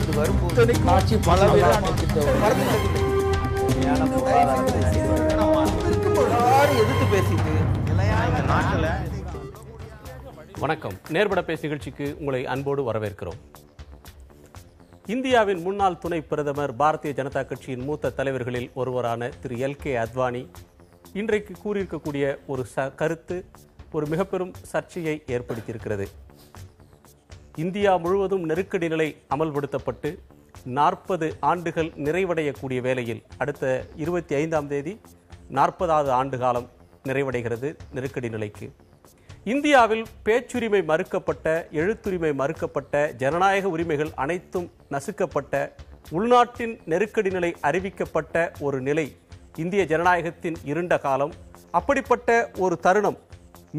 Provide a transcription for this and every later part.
இது வரும்போது காட்சி எதிர்த்து பேசிட்டு நாட்டில். வணக்கம். நேர்பட பேசு நிகழ்ச்சிக்கு உங்களை அன்போடு வரவேற்கிறோம். இந்தியாவின் முன்னாள் துணை பிரதமர், பாரதிய ஜனதா கட்சியின் மூத்த தலைவர்களில் ஒருவரான திரு எல்.கே. அத்வானி இன்றைக்கு கூறியிருக்கக்கூடிய ஒரு கருத்து ஒரு மிக பெரும் சர்ச்சையை ஏற்படுத்தியிருக்கிறது. இந்தியா முழுவதும் நெருக்கடி நிலை அமல்படுத்தப்பட்டு 40 ஆண்டுகள் நிறைவடையக்கூடிய வேளையில் அடுத்த 25ஆம் தேதி 40வது ஆண்டு காலம் நிறைவடைகிறது நெருக்கடி நிலைக்கு. இந்தியாவில் பேச்சுரிமை மறுக்கப்பட்ட, எழுத்துரிமை மறுக்கப்பட்ட, ஜனநாயக உரிமைகள் அனைத்தும் நசுக்கப்பட்ட, உள்நாட்டின் நெருக்கடி நிலை அறிவிக்கப்பட்ட ஒரு நிலை இந்திய ஜனநாயகத்தின் இருண்ட காலம். அப்படிப்பட்ட ஒரு தருணம்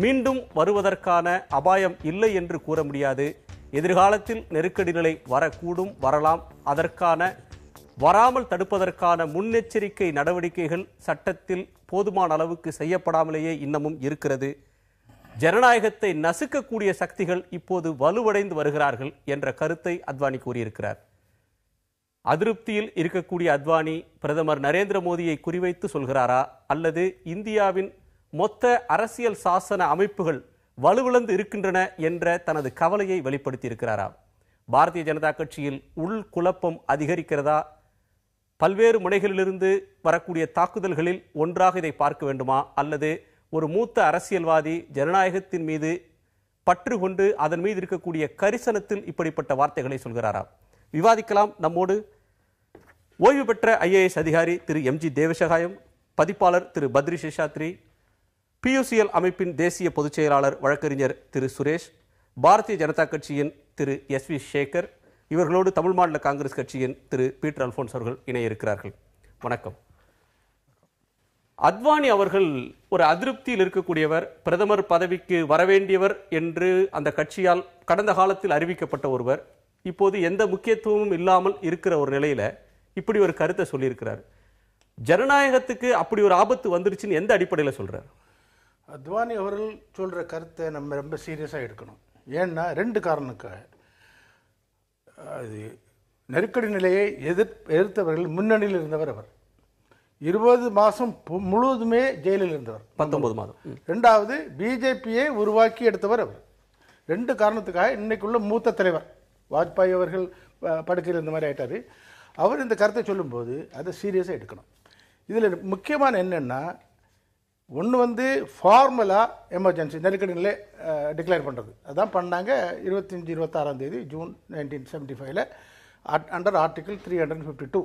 மீண்டும் வருவதற்கான அபாயம் இல்லை என்று கூற முடியாது. எதிர்காலத்தில் நெருக்கடி நிலை வரக்கூடும், வரலாம். அதற்கான வராமல் தடுப்பதற்கான முன்னெச்சரிக்கை நடவடிக்கைகள் சட்டத்தில் போதுமான அளவுக்கு செய்யப்படாமலேயே இன்னமும் இருக்கிறது. ஜனநாயகத்தை நசுக்கக்கூடிய சக்திகள் இப்போது வலுவடைந்து வருகிறார்கள் என்ற கருத்தை அத்வானி கூறியிருக்கிறார். அதிருப்தியில் இருக்கக்கூடிய அத்வானி பிரதமர் நரேந்திர மோடியை குறிவைத்து சொல்கிறாரா, அல்லது இந்தியாவின் மொத்த அரசியல் சாசன அமைப்புகள் வலுவிழந்து இருக்கின்றன என்ற தனது கவலையை வெளிப்படுத்தியிருக்கிறாரா? பாரதிய ஜனதா கட்சியில் உள் குழப்பம் அதிகரிக்கிறதா? பல்வேறு முனைகளிலிருந்து வரக்கூடிய தாக்குதல்களில் ஒன்றாக இதை பார்க்க வேண்டுமா, அல்லது ஒரு மூத்த அரசியல்வாதி ஜனநாயகத்தின் மீது பற்று கொண்டு அதன் மீது இருக்கக்கூடிய கரிசனத்தில் இப்படிப்பட்ட வார்த்தைகளை சொல்கிறாரா? விவாதிக்கலாம். நம்மோடு ஓய்வு பெற்ற IAS அதிகாரி திரு MG தேவசகாயம், பதிப்பாளர் திரு பத்ரி சேஷாத்ரி, PUCL அமைப்பின் தேசிய பொதுச் செயலாளர் வழக்கறிஞர் திரு சுரேஷ், பாரதிய ஜனதா கட்சியின் திரு SV சேகர், இவர்களோடு தமிழ் மாநில காங்கிரஸ் கட்சியின் திரு பீட்டர் அல்போன்ஸ் அவர்கள் இணைய இருக்கிறார்கள். வணக்கம். அத்வானி அவர்கள் ஒரு அதிருப்தியில் இருக்கக்கூடியவர், பிரதமர் பதவிக்கு வரவேண்டியவர் என்று அந்த கட்சியால் கடந்த காலத்தில் அறிவிக்கப்பட்ட ஒருவர். இப்போது எந்த முக்கியத்துவமும் இல்லாமல் இருக்கிற ஒரு நிலையில இப்படி ஒரு கருத்தை சொல்லியிருக்கிறார். ஜனநாயகத்துக்கு அப்படி ஒரு ஆபத்து வந்துருச்சுன்னு எந்த அடிப்படையில் சொல்றார்? அத்வானி அவர்கள் சொல்கிற கருத்தை நம்ம ரொம்ப சீரியஸாக எடுக்கணும். ஏன்னா 2 காரணத்துக்காக. அது நெருக்கடி நிலையை எதிர்த்தவர்கள் முன்னணியில் இருந்தவர் அவர். 20 மாதம் முழுவதுமே ஜெயிலில் இருந்தவர். 19 மாதம். 2வது பிஜேபியை உருவாக்கி எடுத்தவர் அவர். 2 காரணத்துக்காக இன்னைக்குள்ள மூத்த தலைவர் வாஜ்பாய் அவர்கள் படுக்கையில் இந்த மாதிரி ஆயிட்டாரு. அவர் இந்த கருத்தை சொல்லும்போது அதை சீரியஸாக எடுக்கணும். இதில் முக்கியமான என்னென்னா, ஒன்று ஃபார்மலாக எமர்ஜென்சி நெருக்கடி நிலை டிக்ளேர் பண்ணுறது. அதான் பண்ணாங்க 25-26ஆம் தேதி ஜூன் 1975 அண்டர் ஆர்டிகிள் 352.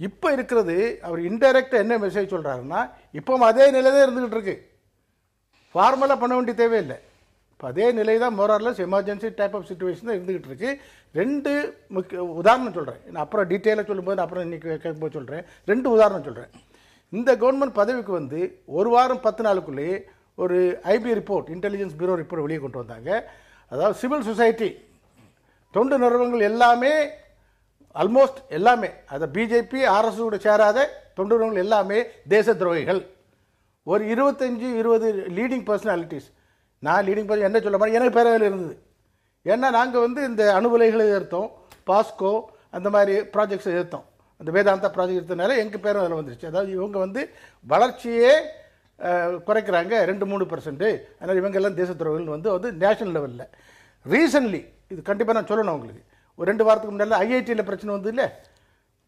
இப்போ இருக்கிறது அவர் இன்டைரக்டாக என்ன மெசேஜ் சொல்கிறாருன்னா, இப்போ அதே நிலை தான் இருந்துகிட்டு இருக்கு, ஃபார்மலாக பண்ண வேண்டிய தேவையில்லை. இப்போ அதே நிலை தான் மோரார்லெஸ் எமர்ஜென்சி டைப் ஆஃப் சிச்சுவேஷன் தான் இருந்துகிட்டு இருக்கு. 2 முக்கிய உதாரணம் சொல்கிறேன். நான் அப்புறம் டீட்டெயிலாக சொல்லும்போது அப்புறம் இன்னைக்கு கேட்கும்போது சொல்கிறேன். 2 உதாரணம் சொல்கிறேன். இந்த கவர்மெண்ட் பதவிக்கு 1 வாரம் 10 நாளுக்குள்ளேயே ஒரு IB report, intelligence bureau report வெளியே கொண்டு வந்தாங்க. அதாவது சிவில் சொசைட்டி தொண்டு நிறுவனங்கள் எல்லாமே, ஆல்மோஸ்ட் எல்லாமே, அதை பிஜேபி RS கூட சேராத தொண்டு நிறுவனங்கள் எல்லாமே தேச துரோகிகள். ஒரு 25-20 லீடிங் பர்சனாலிட்டிஸ், நான் லீடிங் பர்சன் என்ன சொல்ல மாதிரி எனக்கு பேரவையில் இருந்தது. ஏன்னா நாங்கள் இந்த அணுகுலைகளை எதிர்த்தோம், பாஸ்கோ அந்த மாதிரி ப்ராஜெக்ட்ஸை எதிர்த்தோம். அந்த வேதாந்தா ப்ராஜெக்ட் எடுத்தனால எங்கள் பேரும் அதில் வந்துருச்சு. அதாவது இவங்க வளர்ச்சியே குறைக்கிறாங்க 2-3%. அதனால் இவங்கெல்லாம் தேச துரோகிகள் நேஷனல் லெவலில். ரீசன்ட்லி இது கண்டிப்பாக நான் சொல்லணும் உங்களுக்கு, ஒரு 2 வாரத்துக்கு முன்னாடி IITயில் பிரச்சனை வந்தது இல்லை,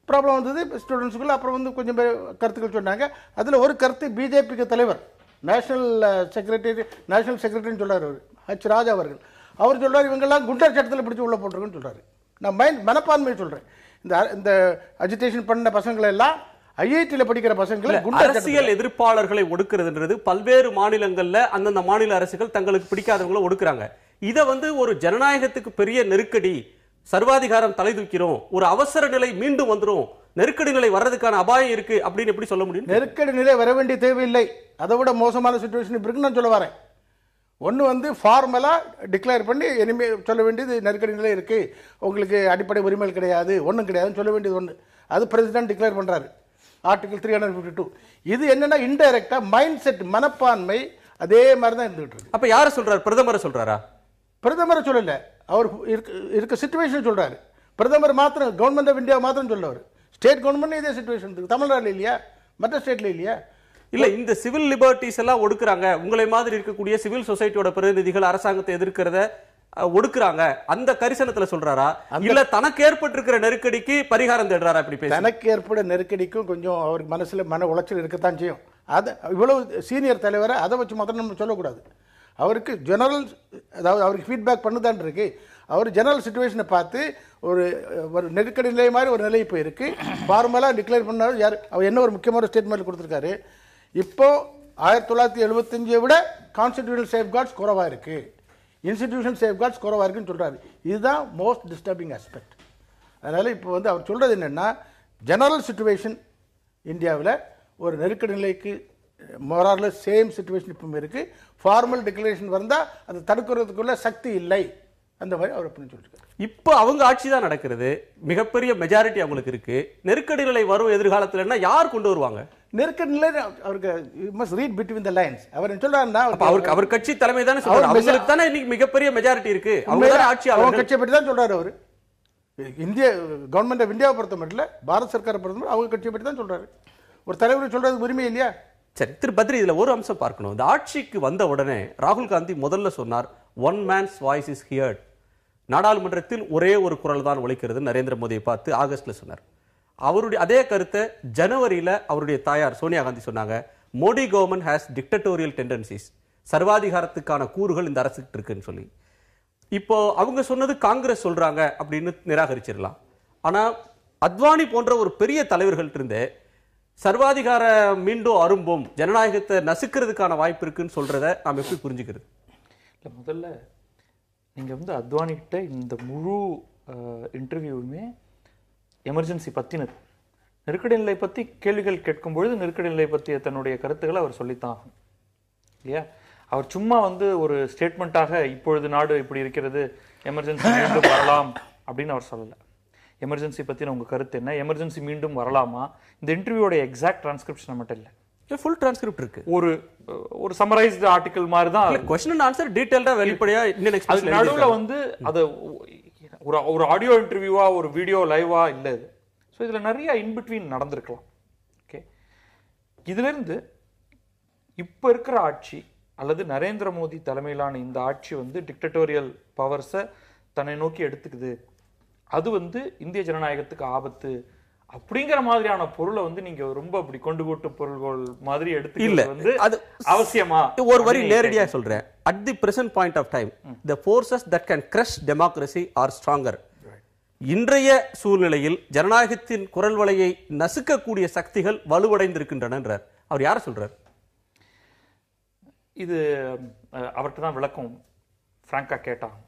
ப்ராப்ளம் வந்தது ஸ்டூடெண்ட்ஸுக்குள்ள. அப்புறம் கொஞ்சம் பேர் கருத்துக்கள் சொன்னாங்க. அதில் ஒரு கருத்து பிஜேபிக்கு தலைவர் நேஷனல் செக்ரட்டரின்னு சொல்கிறார் அவர் H. ராஜா அவர்கள். அவர் சொல்கிறார் இவங்கெல்லாம் குண்டர் சட்டத்தில் பிடிச்சி உள்ள போட்டிருக்குன்னு சொல்கிறாரு. நான் மனப்பான்மையை சொல்கிறேன். இந்த அஜிடேஷன் பண்ண பசங்களை எல்லாம் IITயில் படிக்கிற பசங்களை அரசியல் எதிர்ப்பாளர்களை ஒடுக்குறதுன்றது பல்வேறு மாநிலங்கள்ல அந்தந்த மாநில அரசுகள் தங்களுக்கு பிடிக்காதவங்களை ஒடுக்குறாங்க. இதை ஒரு ஜனநாயகத்துக்கு பெரிய நெருக்கடி, சர்வாதிகாரம் தலை தூக்கிறோம், ஒரு அவசர நிலை மீண்டும் வந்துரும், நெருக்கடி நிலை வர்றதுக்கான அபாயம் இருக்கு அப்படின்னு எப்படி சொல்ல முடியும்? நெருக்கடி நிலை வர வேண்டிய தேவையில்லை. அதை விட மோசமான சிச்சுவேஷன் இருக்குன்னு நான் சொல்ல வரேன். ஒன்று ஃபார்மலாக டிக்ளேர் பண்ணி இனிமேல் சொல்ல வேண்டியது நெருக்கடி நிலை இருக்குது, உங்களுக்கு அடிப்படை உரிமைகள் கிடையாது, ஒன்றும் கிடையாதுன்னு சொல்ல வேண்டியது ஒன்று. அது பிரசிடென்ட் டிக்ளேர் பண்ணுறாரு ஆர்டிகல் 352. இது என்னன்னா இன்டைரக்டா மைண்ட் செட், மனப்பான்மை அதே மாதிரி தான் இருந்துகிட்டு இருக்கு. அப்ப யாரை சொல்றாரு? பிரதமரை சொல்றாரா? பிரதமரை சொல்லல, அவர் இருக்க சிச்சுவேஷன் சொல்றாரு. பிரதமர் மாத்திரம் கவர்மெண்ட் ஆஃப் இந்தியா மாத்திரம் சொல்லவர். ஸ்டேட் கவர்மெண்ட் இதே சிச்சுவேஷன் இருக்கு. தமிழ்நாட்டில் இல்லையா, மற்ற ஸ்டேட்ல இல்லையா? இல்ல இந்த சிவில் லிபர்ட்டிஸ் எல்லாம் ஒடுக்குறாங்க. உங்களை மாதிரி இருக்கக்கூடிய சிவில் சொசைட்டியோட பிரதிநிதிகள் அரசாங்கத்தை எதிர்க்கிறத ஒடுக்குறாங்க. அந்த கரிசனத்துல சொல்றாரா, இல்ல தனக்கு ஏற்பட்டிருக்கிற நெருக்கடிக்கு பரிகாரம் தேடுறாரா? இப்படி பேச தனக்கு ஏற்பட நெருக்கடிக்கும் கொஞ்சம் அவருக்கு மனசுல மன உளைச்சல் இருக்கத்தான் செய்யும். அது இவ்வளவு சீனியர் தலைவரை அதை வச்சு மாத்திரம் நம்ம சொல்லக்கூடாது. அவருக்கு ஜெனரல், அதாவது அவருக்கு ஃபீட்பேக் பண்ணுதான் இருக்கு. அவர் ஜெனரல் சுச்சுவேஷனை பார்த்து ஒரு நெருக்கடி நிலை மாதிரி ஒரு நிலை இப்போ இருக்கு. ஃபார்மலாக டிக்ளேர் பண்ணாரு. யார் அவர் என்ன ஒரு முக்கியமான ஸ்டேட்மெண்ட் கொடுத்துருக்காரு, இப்போ 1975 விட கான்ஸ்டிடியூஷனல் சேஃப்கார்ட்ஸ் குறைவாக இருக்கு, இன்ஸ்டிடியூஷன் சேஃப்கார்ட்ஸ் குறைவாக இருக்குன்னு சொல்றாரு. இதுதான் மோஸ்ட் டிஸ்டர்பிங் ஆஸ்பெக்ட். அதனால இப்போ வந்து அவர் சொல்றது என்னன்னா, ஜெனரல் சுச்சுவேஷன் இந்தியாவில் ஒரு நெருக்கடி நிலைக்கு மோரார்ல சேம் சிச்சுவேஷன் இப்போ இருக்கு. ஃபார்மல் டிக்ளரேஷன் வந்தால் அதை தடுக்கிறதுக்குள்ள சக்தி இல்லை, அந்த மாதிரி அவர் அப்படின்னு சொல்லியிருக்காரு. இப்போ அவங்க ஆட்சி தான் நடக்கிறது, மிகப்பெரிய மெஜாரிட்டி அவங்களுக்கு இருக்கு. நெருக்கடி நிலை வரும் எதிர்காலத்துல யார் கொண்டு வருவாங்க? நெருக்கடி நிலை அவருக்கு must read between the lines. அவர் என்ன சொல்றாருன்னா, அவருக்கு அவர் கட்சி தலைமை தானே சொல்றாரு. அவங்களுக்கு தானே இன்னைக்கு மிகப்பெரிய மெஜாரிட்டி இருக்கு. அவங்க தானே ஆட்சி. அவங்க கட்சியை பற்றி தான் சொல்றாரு. அவர் இந்திய கவர்மெண்ட் ஆஃப் இந்தியாவை பொறுத்த மட்டும் பாரத சர்க்காரை பொறுத்த மட்டும் அவங்க கட்சியை பற்றி தான் சொல்றாரு. ஒரு தலைவர் சொல்றது உரிமை இல்லையா? சரி திரு பத்ரி, இதுல ஒரு அம்சம் பார்க்கணும். இந்த ஆட்சிக்கு வந்த உடனே ராகுல் காந்தி முதல்ல சொன்னார், one mens voice is heard. நாடாளுமன்றத்தில் ஒரே ஒரு குரல் தான் ஒலிக்கிறது நரேந்திர மோடியை பார்த்து ஆகஸ்ட்ல சொன்னார். அவருடைய அதே கருத்தை ஜனவரியில அவருடைய தாயார் சோனியா காந்தி சொன்னாங்க, Modi government has dictatorial tendencies, சர்வாதிகாரத்துக்கான கூறுகள் இந்த அரசுக்கு இருக்குன்னு சொல்லி. இப்போ அவங்க சொன்னது காங்கிரஸ் சொல்றாங்க அப்படின்னு நிராகரிச்சிடலாம். ஆனா அத்வானி போன்ற ஒரு பெரிய தலைவர்கள் இருந்தே சர்வாதிகார மீண்டும் அரும்பும், ஜனநாயகத்தை நசுக்கிறதுக்கான வாய்ப்பு இருக்குன்னு சொல்றத நாம் எப்படி புரிஞ்சுக்கிறது? இல்லை, முதல்ல நீங்கள் வந்து அத்வானிகிட்ட இந்த முழு இன்டர்வியூவுமே எமர்ஜென்சி பற்றினது. நெருக்கடி நிலை பற்றி கேள்விகள் கேட்கும்பொழுது நெருக்கடி நிலை பற்றிய தன்னுடைய கருத்துக்களை அவர் சொல்லித்தான் ஆகும் இல்லையா? அவர் சும்மா வந்து ஒரு ஸ்டேட்மெண்ட்டாக இப்பொழுது நாடு இப்படி இருக்கிறது, எமர்ஜென்சி மீண்டும் வரலாம் அப்படின்னு அவர் சொல்லலை. எமர்ஜென்சி பற்றின உங்கள் கருத்து என்ன, எமர்ஜென்சி மீண்டும் வரலாமா, இந்த இன்டர்வியூவோட எக்ஸாக்ட் டிரான்ஸ்கிரிப்ஷன் மட்டும் இல்லை, ஃபுல் டிரான்ஸ்கிரிப்ட் இருக்கு. ஒரு சம்மரைஸ்டு ஆர்டிகல் மாதிரி தான். क्वेश्चन அண்ட் ஆன்சர் டீடைலா வெளிப்படையா இந்தியன் எக்ஸ்பிரஸ் நடுவுல வந்து அது ஒரு ஆடியோ இன்டர்வியூவா ஒரு வீடியோ லைவா இல்ல இது. ஸோ இதுல நிறைய இன்பிட்வீன் நடந்திருக்கலாம். ஓகே, இதுல இருந்து இப்ப இருக்கிற ஆட்சி அல்லது நரேந்திர மோடி தலைமையிலான இந்த ஆட்சி வந்து டிக்டட்டோரியல் பவர்ஸை தன்னை நோக்கி எடுத்துக்குது, அது வந்து இந்திய ஜனநாயகத்துக்கு ஆபத்து அப்படிங்கிற மாதிரியான பொருளை வந்து நீங்க ரொம்ப அப்படி கொண்டு கூட்டு பொருள்கள் மாதிரி எடுத்து வந்து அது அவசியமா? ஒரு வரி நேரடியா சொல்றேன். At the present point of time the forces that can crush democracy are stronger. இன்றைய சூழ்நிலையில் ஜனநாயகத்தின் குரல் வலையை நசுக்கக்கூடிய சக்திகள் வலுவடைந்திருக்கின்றன என்றார். அவர் யாரை சொல்றார்? இது அவர்கிட்ட தான் விளக்கம் பிராங்கா கேட்டாங்க.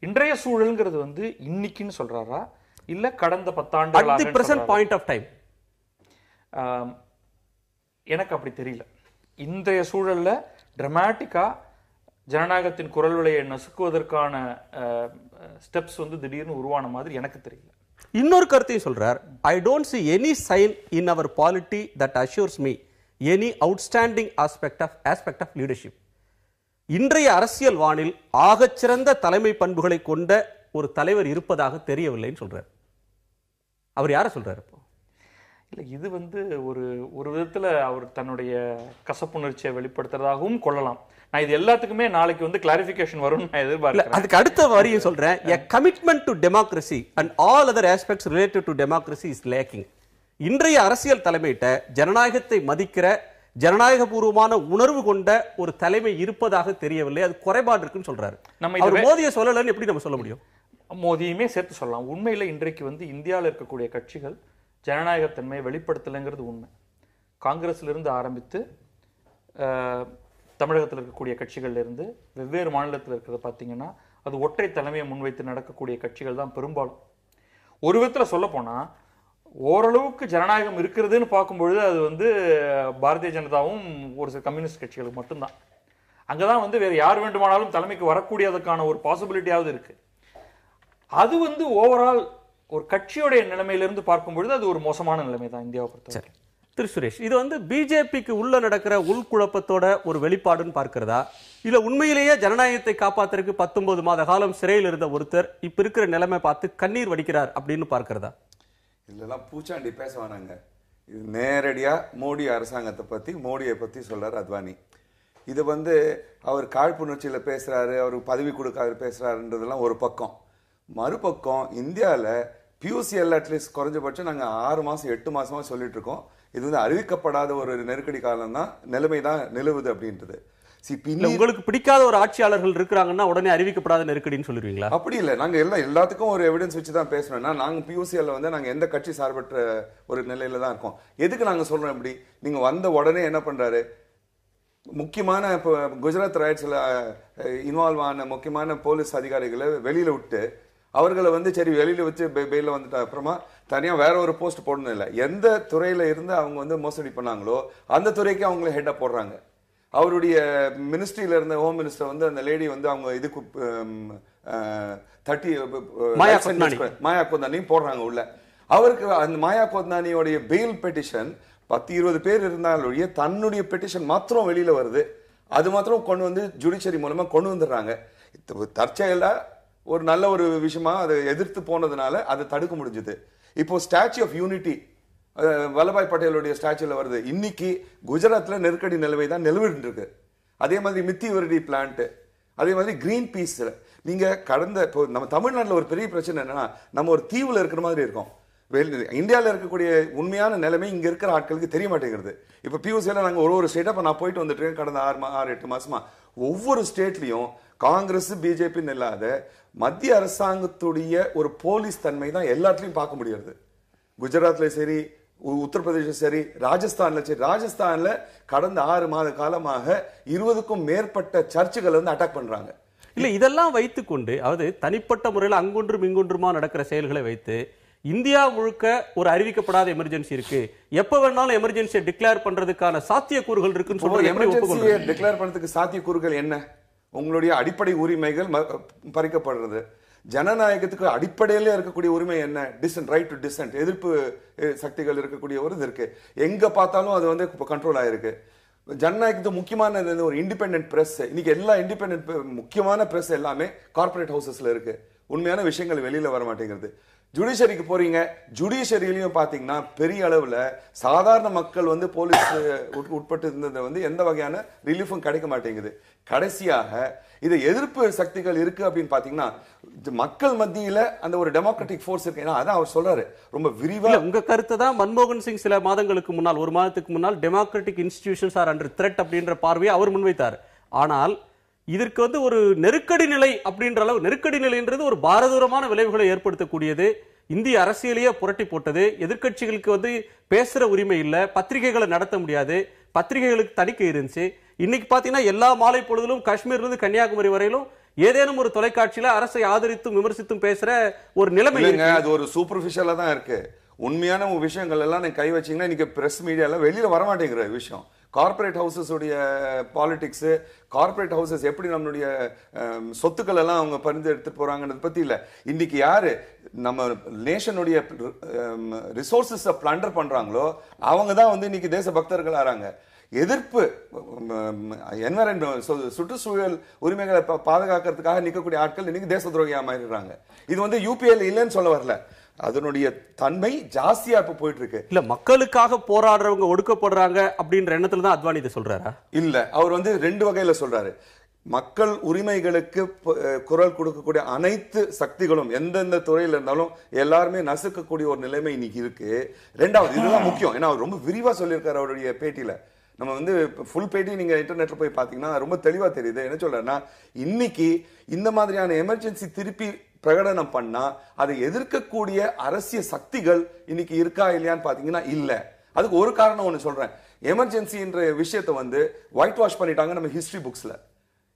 இன்றைய சூழல்ங்கிறது வந்து இன்னைக்குன்னு சொல்றாரா இல்ல கடந்த 10 ஆண்டுகளாக? at the present point of time எனக்கு அப்படி தெரியல. இன்றைய சூழல்ல டிராமாட்டிக்கா ஜனநாயகத்தின் குரல் வலையை நசுக்குவதற்கான ஸ்டெப்ஸ் வந்து திடீர்னு உருவான மாதிரி எனக்கு தெரியல. இன்னொரு கருத்தையும் சொல்றார், I don't see any sign in our polity that assures me any outstanding aspect of leadership. இன்றைய அரசியல் வானில் ஆகச்சிறந்த தலைமை பண்புகளை கொண்ட ஒரு தலைவர் இருப்பதாக தெரியவில்லைன்னு சொல்றார். அவர் யாரை சொல்றாரு? இல்லை, இது வந்து ஒரு விதத்துல அவர் தன்னுடைய கசப்புணர்ச்சியை வெளிப்படுத்துறதாகவும் கொள்ளலாம். நான் இது எல்லாத்துக்குமே நாளைக்கு வந்து கிளாரிஃபிகேஷன் வரும்னு நான் எதிர்பார்க்கிறேன். அதுக்கு அடுத்த வரியும் சொல்றேன், a commitment to democracy and all other aspects related to democracy is lacking. இன்றைய அரசியல் தலைமையிட்ட ஜனநாயகத்தை மதிக்கிற ஜனநாயகபூர்வமான உணர்வு கொண்ட ஒரு தலைமை இருப்பதாக தெரியவில்லை, அது குறைபாடு இருக்குன்னு சொல்றாரு. நம்ம மோதியை சொல்லலன்னு எப்படி நம்ம சொல்ல முடியும்? மோதியுமே சேர்த்து சொல்லலாம். உண்மையில இன்றைக்கு வந்து இந்தியாவில் இருக்கக்கூடிய கட்சிகள் ஜனநாயகத்தன்மையை வெளிப்படுத்தலைங்கிறது உண்மை. காங்கிரஸ்ல இருந்து ஆரம்பித்து தமிழகத்தில் இருக்கக்கூடிய கட்சிகள்ல இருந்து வெவ்வேறு மாநிலத்தில் இருக்கிறத பார்த்தீங்கன்னா அது ஒற்றை தலைமையை முன்வைத்து நடக்கக்கூடிய கட்சிகள் தான் பெரும்பாலும். ஒரு விதத்தில் சொல்ல போனா ஓரளவுக்கு ஜனநாயகம் இருக்கிறதுன்னு பார்க்கும்பொழுது அது வந்து பாரதிய ஜனதாவும் ஒரு சில கம்யூனிஸ்ட் கட்சிகளுக்கு மட்டும்தான். அங்கதான் வந்து வேற யார் வேண்டுமானாலும் தலைமைக்கு வரக்கூடியதுக்கான ஒரு பாசிபிலிட்டியாவது இருக்கு. அது வந்து ஓவரால் ஒரு கட்சியோடைய நிலைமையிலிருந்து பார்க்கும்பொழுது அது ஒரு மோசமான நிலைமை தான் இந்தியாவை பொறுத்தவரை. திரு சுரேஷ், இது வந்து பிஜேபிக்கு உள்ள நடக்கிற உள்குழப்பத்தோட ஒரு வெளிப்பாடுன்னு பார்க்கிறதா, இல்ல உண்மையிலேயே ஜனநாயகத்தை காப்பாத்துறதுக்கு 19 மாத காலம் சிறையில் இருந்த ஒருத்தர் இப்ப இருக்கிற நிலைமை பார்த்து கண்ணீர் வடிக்கிறார் அப்படின்னு பார்க்கிறதா? இதெல்லாம் பூச்சாண்டி பேச வேணாங்க. இது நேரடியா மோடி அரசாங்கத்தை பத்தி, மோடியை பத்தி சொல்றாரு அத்வானி. இது வந்து அவர் காழ்ப்புணர்ச்சியில பேசுறாரு, அவருக்கு பதவி கொடுக்காரு பேசுறாருன்றதெல்லாம் ஒரு பக்கம். மறுபக்கம் இந்தியாவில் பியூசிஎல் அட்லீஸ்ட் குறைஞ்சபட்சம் நாங்கள் 6 மாசம் 8 மாசமா சொல்லிட்டு இருக்கோம். இது வந்து அறிவிக்கப்படாத ஒரு நெருக்கடி காலம் தான், நிலைமை தான் நிலவுது அப்படின்றது. உங்களுக்கு பிடிக்காத ஒரு ஆட்சியாளர்கள் இருக்கிறாங்கன்னா உடனே அறிவிக்கப்படாத நெருக்கடின்னு சொல்லிருவீங்களா? அப்படி இல்லை, நாங்க எல்லாத்துக்கும் ஒரு எவிடன்ஸ் வச்சு தான் பேசணும்னா, நாங்க பியூசிஎல்ல வந்து நாங்க எந்த கட்சி சார்பற்ற ஒரு நிலையில தான் இருக்கோம். எதுக்கு நாங்க சொல்றோம் இப்படி? நீங்க வந்த உடனே என்ன பண்றாரு, முக்கியமான குஜராத் ரைட்ஸ்ல இன்வால்வ் ஆன முக்கியமான போலீஸ் அதிகாரிகளை வெளியில விட்டு அவர்களை வந்து சரி வெளியில வச்சு பெயில வந்துட்ட அப்புறமா தனியா வேற ஒரு போஸ்ட் போடணும் இல்லை. எந்த துறையில இருந்து அவங்க வந்து மோசடி பண்ணாங்களோ அந்த துறைக்கு அவங்கள ஹெட்டா போடுறாங்க. அவருடைய மினிஸ்ட்ரியில இருந்த ஹோம் மினிஸ்டர் வந்து அந்த லேடி வந்து அவங்க இதுக்கு மாயா கோத்னானியும் போடுறாங்க உள்ள. அவருக்கு அந்த மாயா கோத்னானியோடைய பெயில் பெட்டிஷன் 10-20 பேர் இருந்தாலும் தன்னுடைய பெட்டிஷன் மாத்திரம் வெளியில வருது. அது மாத்திரம் கொண்டு வந்து ஜுடிஷியரி மூலமா கொண்டு வந்துடுறாங்க. தற்செயலா ஒரு நல்ல ஒரு விஷயமா அதை எதிர்த்து போனதுனால அதை தடுக்க முடிஞ்சது. இப்போ ஸ்டாச்சு ஆஃப் யூனிட்டி வல்லபாய் பட்டேலுடைய ஸ்டாச்சுல வருது. இன்னைக்கு குஜராத்ல நெருக்கடி நிலவை தான் நிலவிட்டு இருக்கு. அதே மாதிரி மித்தி வெரடி பிளான்ட், அதே மாதிரி கிரீன் பீஸ். நீங்க கடந்த இப்போ நம்ம தமிழ்நாட்டில் ஒரு பெரிய பிரச்சனை என்னன்னா, நம்ம ஒரு தீவுல இருக்கிற மாதிரி இருக்கோம். இந்தியாவில் இருக்கக்கூடிய உண்மையான நிலைமை இங்க இருக்கிற ஆட்களுக்கு தெரிய மாட்டேங்கிறது. இப்ப பியூசியில நாங்க ஒரு ஸ்டேட்டா இப்ப நான் போயிட்டு வந்துட்டு இருக்கேன். கடந்த 6-8 மாசமா ஒவ்வொரு ஸ்டேட்லயும் காங்கிரஸ் பிஜேபின்னு இல்லாத மத்திய அரசாங்கத்துடைய ஒரு போலீஸ் தன்மை தான் எல்லாத்துலயும் பார்க்க முடியாது. குஜராத்ல சரி, உத்தரப்பிரதேசம் சரி, ராஜஸ்தான்ல சரி. ராஜஸ்தான்ல கடந்த 6 மாத காலமாக 20க்கும் மேற்பட்ட சர்ச்சுகளை வந்து அட்டாக் பண்றாங்க. இல்ல இதெல்லாம் வைத்துக்கொண்டு, அதாவது தனிப்பட்ட முறையில் அங்கொன்றும் இங்கொன்றுமா நடக்கிற செயல்களை வைத்து இந்தியா முழுக்க ஒரு அறிவிக்கப்படாத எமர்ஜென்சி இருக்கு, எப்ப வேணாலும் எமர்ஜென்சியை டிக்ளேர் பண்றதுக்கான சாத்தியக்கூறுகள் இருக்குன்னு சொல்றது. எமர்ஜென்சியை டிக்ளேர் பண்றதுக்கு சாத்தியக்கூறுகள் என்ன? உங்களுடைய அடிப்படை உரிமைகள் பறிக்கப்படுறது. ஜனநாயகத்துக்கு அடிப்படையில இருக்கக்கூடிய உரிமை என்ன? Descent, right to descent. எதிர்ப்பு சக்திகள் இருக்கக்கூடிய ஒரு இது இருக்கு. எங்க பார்த்தாலும் அது வந்து கண்ட்ரோல் ஆயிருக்கு. ஜனநாயகத்துக்கு முக்கியமான ஒரு இண்டிபெண்டன்ட் பிரஸ். இன்னைக்கு எல்லா இண்டிபெண்டன்ட் முக்கியமான பிரஸ் எல்லாமே கார்பரேட் ஹவுசஸ்ல இருக்கு. உண்மையான விஷயங்கள் வெளியில வர மாட்டேங்கிறது. ஜுடிஷியரிக்கு போறீங்க, ஜுடிஷியரியிலையும் பாத்தீங்கன்னா பெரிய அளவுல சாதாரண மக்கள் வந்து போலீஸ் உட்பட்டு இருந்தது வந்து எந்த வகையான ரிலீஃபும் கிடைக்க மாட்டேங்குது. கடைசியாக இது எதிர்ப்பு சக்திகள் இருக்கு அப்படின்னு பாத்தீங்கன்னா மக்கள் மத்தியில அந்த ஒரு டெமோக்ராட்டிக் ஃபோர்ஸ் இருக்கு. அதான் அவர் சொல்றாரு ரொம்ப விரிவா. உங்க கருத்து தான் மன்மோகன் சிங் சில மாதங்களுக்கு முன்னால், ஒரு மாதத்துக்கு முன்னால், democratic institutions are under thread அப்படின்ற பார்வையை அவர் முன்வைத்தார். ஆனால் இதற்கு வந்து ஒரு நெருக்கடி நிலை அப்படின்ற அளவு, நெருக்கடி நிலைன்றது ஒரு பாரதூரமான விளைவுகளை ஏற்படுத்தக்கூடியது. இந்திய அரசியலையே புரட்டி போட்டது. எதிர்கட்சிகளுக்கு வந்து பேசுற உரிமை இல்ல, பத்திரிகைகளை நடத்த முடியாது, பத்திரிகைகளுக்கு தணிக்கை இருந்துச்சு. இன்னைக்கு பாத்தீங்கன்னா எல்லா மாலை பொழுதிலும் காஷ்மீர்ல இருந்து கன்னியாகுமரி வரையிலும் ஏதேனும் ஒரு தொலைக்காட்சியில அரசை ஆதரித்தும் விமர்சித்தும் பேசுற ஒரு நிலைமை. அது ஒரு சூப்பர்ஃபிஷியலா தான் இருக்கு. உண்மையான விஷயங்கள் எல்லாம் நீங்க கை வச்சீங்கன்னா இன்னைக்கு பிரஸ் மீடியால வெளியில வர மாட்டேங்கிற விஷயம். கார்பரேட் ஹவுசஸ் உடைய பாலிடிக்ஸ், கார்பரேட் ஹவுசஸ் எப்படி நம்மளுடைய சொத்துக்கள் எல்லாம் அவங்க பரிந்து எடுத்துட்டு போறாங்கன்றது பத்தி இல்ல. இன்னைக்கு யாரு நம்ம நேஷனுடைய ரிசோர்சஸ் பிளண்டர் பண்றாங்களோ அவங்க தான் வந்து இன்னைக்கு தேச பக்தர்கள் ஆறாங்க. எதிர்ப்பு சுற்றுச்சூழல் உரிமைகளை பாதுகாக்கிறதுக்காக நிற்கக்கூடிய ஆட்கள் இன்னைக்கு தேச துரோகியா மாறிடுறாங்க. இது வந்து யூபிஎல் இல்லைன்னு சொல்ல வரல, அதனுடைய தன்மை ஜாஸ்தியா இப்ப போயிட்டு இருக்கு. இல்ல மக்களுக்காக போராடுறவங்க ஒடுக்கப்படுறாங்க அப்படின்ற எண்ணத்துல தான் அத்வானி இதை சொல்றாரா? இல்ல, அவர் வந்து 2 வகையில சொல்றாரு. மக்கள் உரிமைகளுக்கு குரல் கொடுக்கக்கூடிய அனைத்து சக்திகளும் எந்தெந்த துறையில இருந்தாலும் எல்லாருமே நசுக்கக்கூடிய ஒரு நிலைமை இன்னைக்கு இருக்கு. 2வது இதுதான் முக்கியம். ஏன்னா அவர் ரொம்ப விரிவா சொல்லியிருக்காரு அவருடைய பேட்டியில. நம்ம வந்து ஃபுல் பேட்டி நீங்க இன்டர்நெட்ல போய் பாத்தீங்கன்னா ரொம்ப தெளிவா தெரியுது. என்ன சொல்றேன்னா, இன்னைக்கு இந்த மாதிரியான எமர்ஜென்சி திருப்பி பிரகடனம் பண்ணா அதை எதிர்க்கக்கூடிய அரசியல் சக்திகள் இன்னைக்கு இருக்கா இல்லையான்னு பாத்தீங்கன்னா இல்ல. அதுக்கு ஒரு காரணம் ஒண்ணு சொல்றேன். எமர்ஜென்சின்ற விஷயத்தை வந்து ஒயிட் வாஷ் பண்ணிட்டாங்க நம்ம ஹிஸ்டரி புக்ஸ்ல.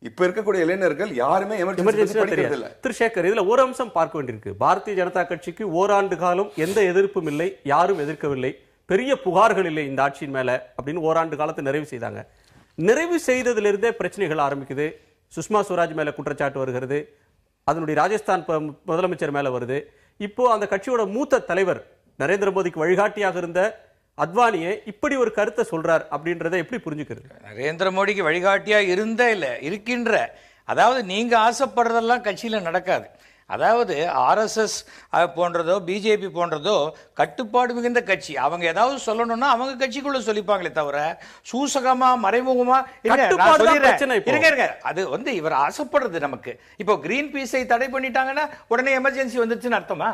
இப்ப இருக்கக்கூடிய இளைஞர்கள் யாருமே எமர்ஜென்சி படிக்கிறது இல்ல. திரு சேகர், இதுல ஒரு அம்சம் பார்க்க வேண்டியிருக்கு. பாரதிய ஜனதா கட்சிக்கு ஓராண்டு காலம் எந்த எதிர்ப்பும் இல்லை, யாரும் எதிர்க்கவில்லை, பெரிய புகார்கள் இல்லை இந்த ஆட்சியின் மேல அப்படின்னு ஓராண்டு காலத்தை நிறைவு செய்தாங்க. நிறைவு செய்ததிலிருந்தே பிரச்சனைகள் ஆரம்பிக்குது. சுஷ்மா ஸ்வராஜ் மேல குற்றச்சாட்டு வருகிறது, அதனுடைய ராஜஸ்தான் முதலமைச்சர் மேல வருது. இப்போ அந்த கட்சியோட மூத்த தலைவர், நரேந்திர மோடிக்கு வழிகாட்டியாக இருந்த அத்வானியே இப்படி ஒரு கருத்தை சொல்றார் அப்படின்றத எப்படி புரிஞ்சுக்கிறது? நரேந்திர மோடிக்கு வழிகாட்டியா இருக்கின்ற அதாவது நீங்க ஆசைப்படுறதெல்லாம் கட்சியில நடக்காது. அதாவது RSS போன்றதோ பிஜேபி போன்றதோ கட்டுப்பாடு மிகுந்த கட்சி. அவங்க ஏதாவது சொல்லணும்னா அவங்க கட்சிக்குள்ள சொல்லிப்பாங்களே தவிர சூசகமா மறைமுகமா இருங்க. அது இவர் ஆசைப்படுறது நமக்கு. இப்போ கிரீன் பீஸை தடை பண்ணிட்டாங்கன்னா உடனே எமர்ஜென்சி வந்துச்சுன்னு அர்த்தமா?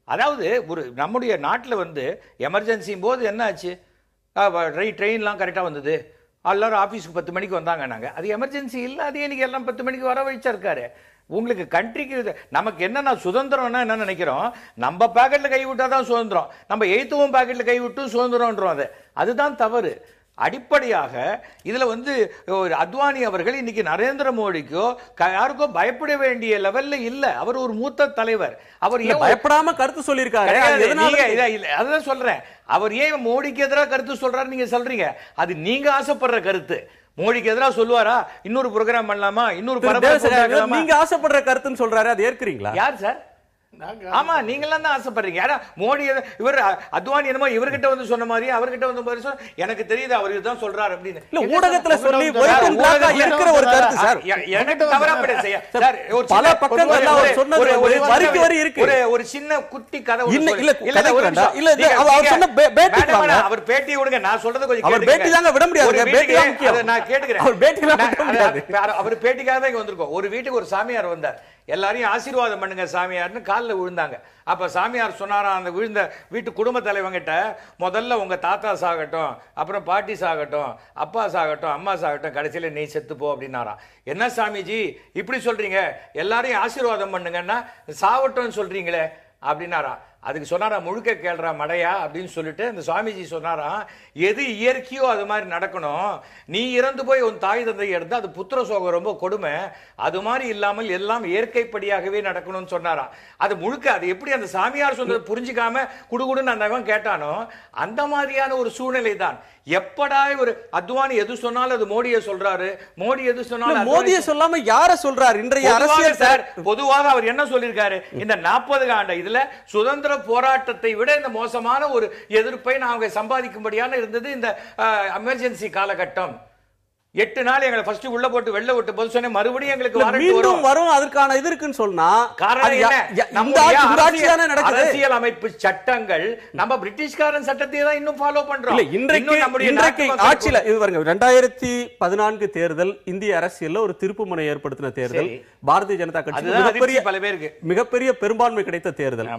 அதாவது நம்முடைய நாட்டில் எமர்ஜென்சியும் போது என்ன ஆச்சு? ட்ரெயின்லாம் கரெக்டாக வந்தது, எல்லாரும் ஆஃபீஸுக்கு 10 மணிக்கு வந்தாங்க. நாங்கள் அது எமர்ஜென்சி இல்லை, அதே இன்னைக்கு எல்லாம் 10 மணிக்கு வர வச்சிருக்காரு. உங்களுக்கு கண்ட்ரிக்கு நமக்கு என்னன்னா சுதந்திரம்னா என்ன நினைக்கிறோம்? நம்ம பாக்கெட்ல கை விட்டா தான் சுதந்திரம், நம்ம எய்த்துவும் பாக்கெட்ல கை விட்டு சுதந்திரம்ன்றோம். அதுதான் தவறு. அடிப்படையாக இதுல அத்வானி அவர்கள் இன்னைக்கு நரேந்திர மோடிக்கோ யாருக்கோ பயப்பட வேண்டிய லெவல்ல இல்ல. அவர் ஒரு மூத்த தலைவர். அவர் பயப்படாம கருத்து சொல்லியிருக்காரு. அதான் சொல்றேன். அவர் ஏன் மோடிக்கு எதிராக கருத்து சொல்றாரு நீங்க சொல்றீங்க? அது நீங்க ஆசைப்படுற கருத்து. மோடிக்கு எதிராக சொல்லுவாரா? இன்னொரு ப்ரோகிராம் பண்ணலாமா? இன்னொரு நீங்க ஆசைப்படுற கருத்துன்னு சொல்றாரு, அது ஏற்கிறீங்களா? யார் சார்? ஆமா, நீங்க எல்லாம் தான் ஆசைப்படுறீங்க. மோடி இவர் அத்வானி என்னமோ இவர்கிட்ட சொன்ன மாதிரி அவர்கிட்ட மாதிரி எனக்கு தெரியுது அவர் இதுதான் சொல்றாரு அப்படின்னு இல்ல ஊடகத்துல சொல்லி இருக்கிற ஒரு கருத்து சார். எனக்கு தவறா செய்ய சார் பல பக்கங்கள் அவர் சொன்னது ஒரு வரிக்கு வரி இருக்கு. ஒரு சின்ன குட்டி கதை அவர் பேட்டி விடுங்க. நான் சொல்றது கொஞ்சம் அவர் பேட்டி தாங்க விட முடியாது. பேட்டி தான் முக்கியம். நான் கேட்டுக்கிறேன். அவர் பேட்டிலாம் விட முடியாது. அவர் பேட்டிக்காக தான் இங்க வந்திருக்கோம். ஒரு வீட்டுக்கு ஒரு சாமியார் வந்தார். எல்லாரையும் ஆசீர்வாதம் பண்ணுங்க சாமியார்னு காலில் விழுந்தாங்க. அப்ப சாமியார் சொன்னாராம் அந்த விழுந்த வீட்டு குடும்ப தலைவங்கிட்ட, முதல்ல உங்க தாத்தா சாகட்டும், அப்புறம் பாட்டி சாகட்டும், அப்பா சாகட்டும், அம்மா சாகட்டும், கடைசியில நீ செத்துப்போ அப்படின்னாராம். என்ன சாமிஜி இப்படி சொல்றீங்க? எல்லாரையும் ஆசீர்வாதம் பண்ணுங்கன்னா சாவட்டும் சொல்றீங்களே அப்படின்னாராம். அதுக்கு சொன்னாரா, முழுக்க கேள்றா மடையா அப்படின்னு சொல்லிட்டு அந்த சுவாமிஜி சொன்னாராம், எது இயற்கையோ அது மாதிரி நடக்கணும். நீ இறந்து போய் உன் தாய் தந்தை எடுத்து அது புத்திர சோகம் ரொம்ப கொடுமை. அது மாதிரி இல்லாமல் எல்லாம் இயற்கைப்படியாகவே நடக்கணும்னு சொன்னாராம். அது முழுக்க அது எப்படி அந்த சாமியார் சொன்னதை புரிஞ்சுக்காம குடுகுடுன்னு அந்த கேட்டானோ அந்த மாதிரியான ஒரு சூழ்நிலை தான். எப்படா ஒரு அத்வானி எது சொன்னாலும் அது மோடியை சொல்றாரு, மோடி எது சொன்னாலும் மோடியை சொல்லாம யார சொல்றாரு? இன்றைய அரசியல் சார் பொதுவாக அவர் என்ன சொல்லியிருக்காரு? இந்த 40 ஆண்டு இதுல சுதந்திர போராட்டத்தை விட இந்த மோசமான ஒரு எதிர்ப்பை நாங்க சம்பாதிக்கும்படியான இருந்தது இந்த எமர்ஜென்சி காலகட்டம். 8 நாள் எங்களை ஃபர்ஸ்ட் உள்ள போட்டு வெளில விட்டு போது சொன்ன மறுபடியும் எங்களுக்கு மீண்டும் வரும். அதற்கான இது இருக்குன்னு சொன்னா காரணம் என்ன? அரசியல் அமைப்பு சட்டங்கள் நம்ம பிரிட்டிஷ்காரன் சட்டத்தை தான் இன்னும் ஃபாலோ பண்றோம். இன்றைக்கு ஆட்சியில இது பாருங்க, 2014 தேர்தல் இந்திய அரசியல்ல ஒரு திருப்புமுனை ஏற்படுத்தின தேர்தல். பாரதிய ஜனதா கட்சி மிகப்பெரிய பெரும்பான்மை கிடைத்த தேர்தல்.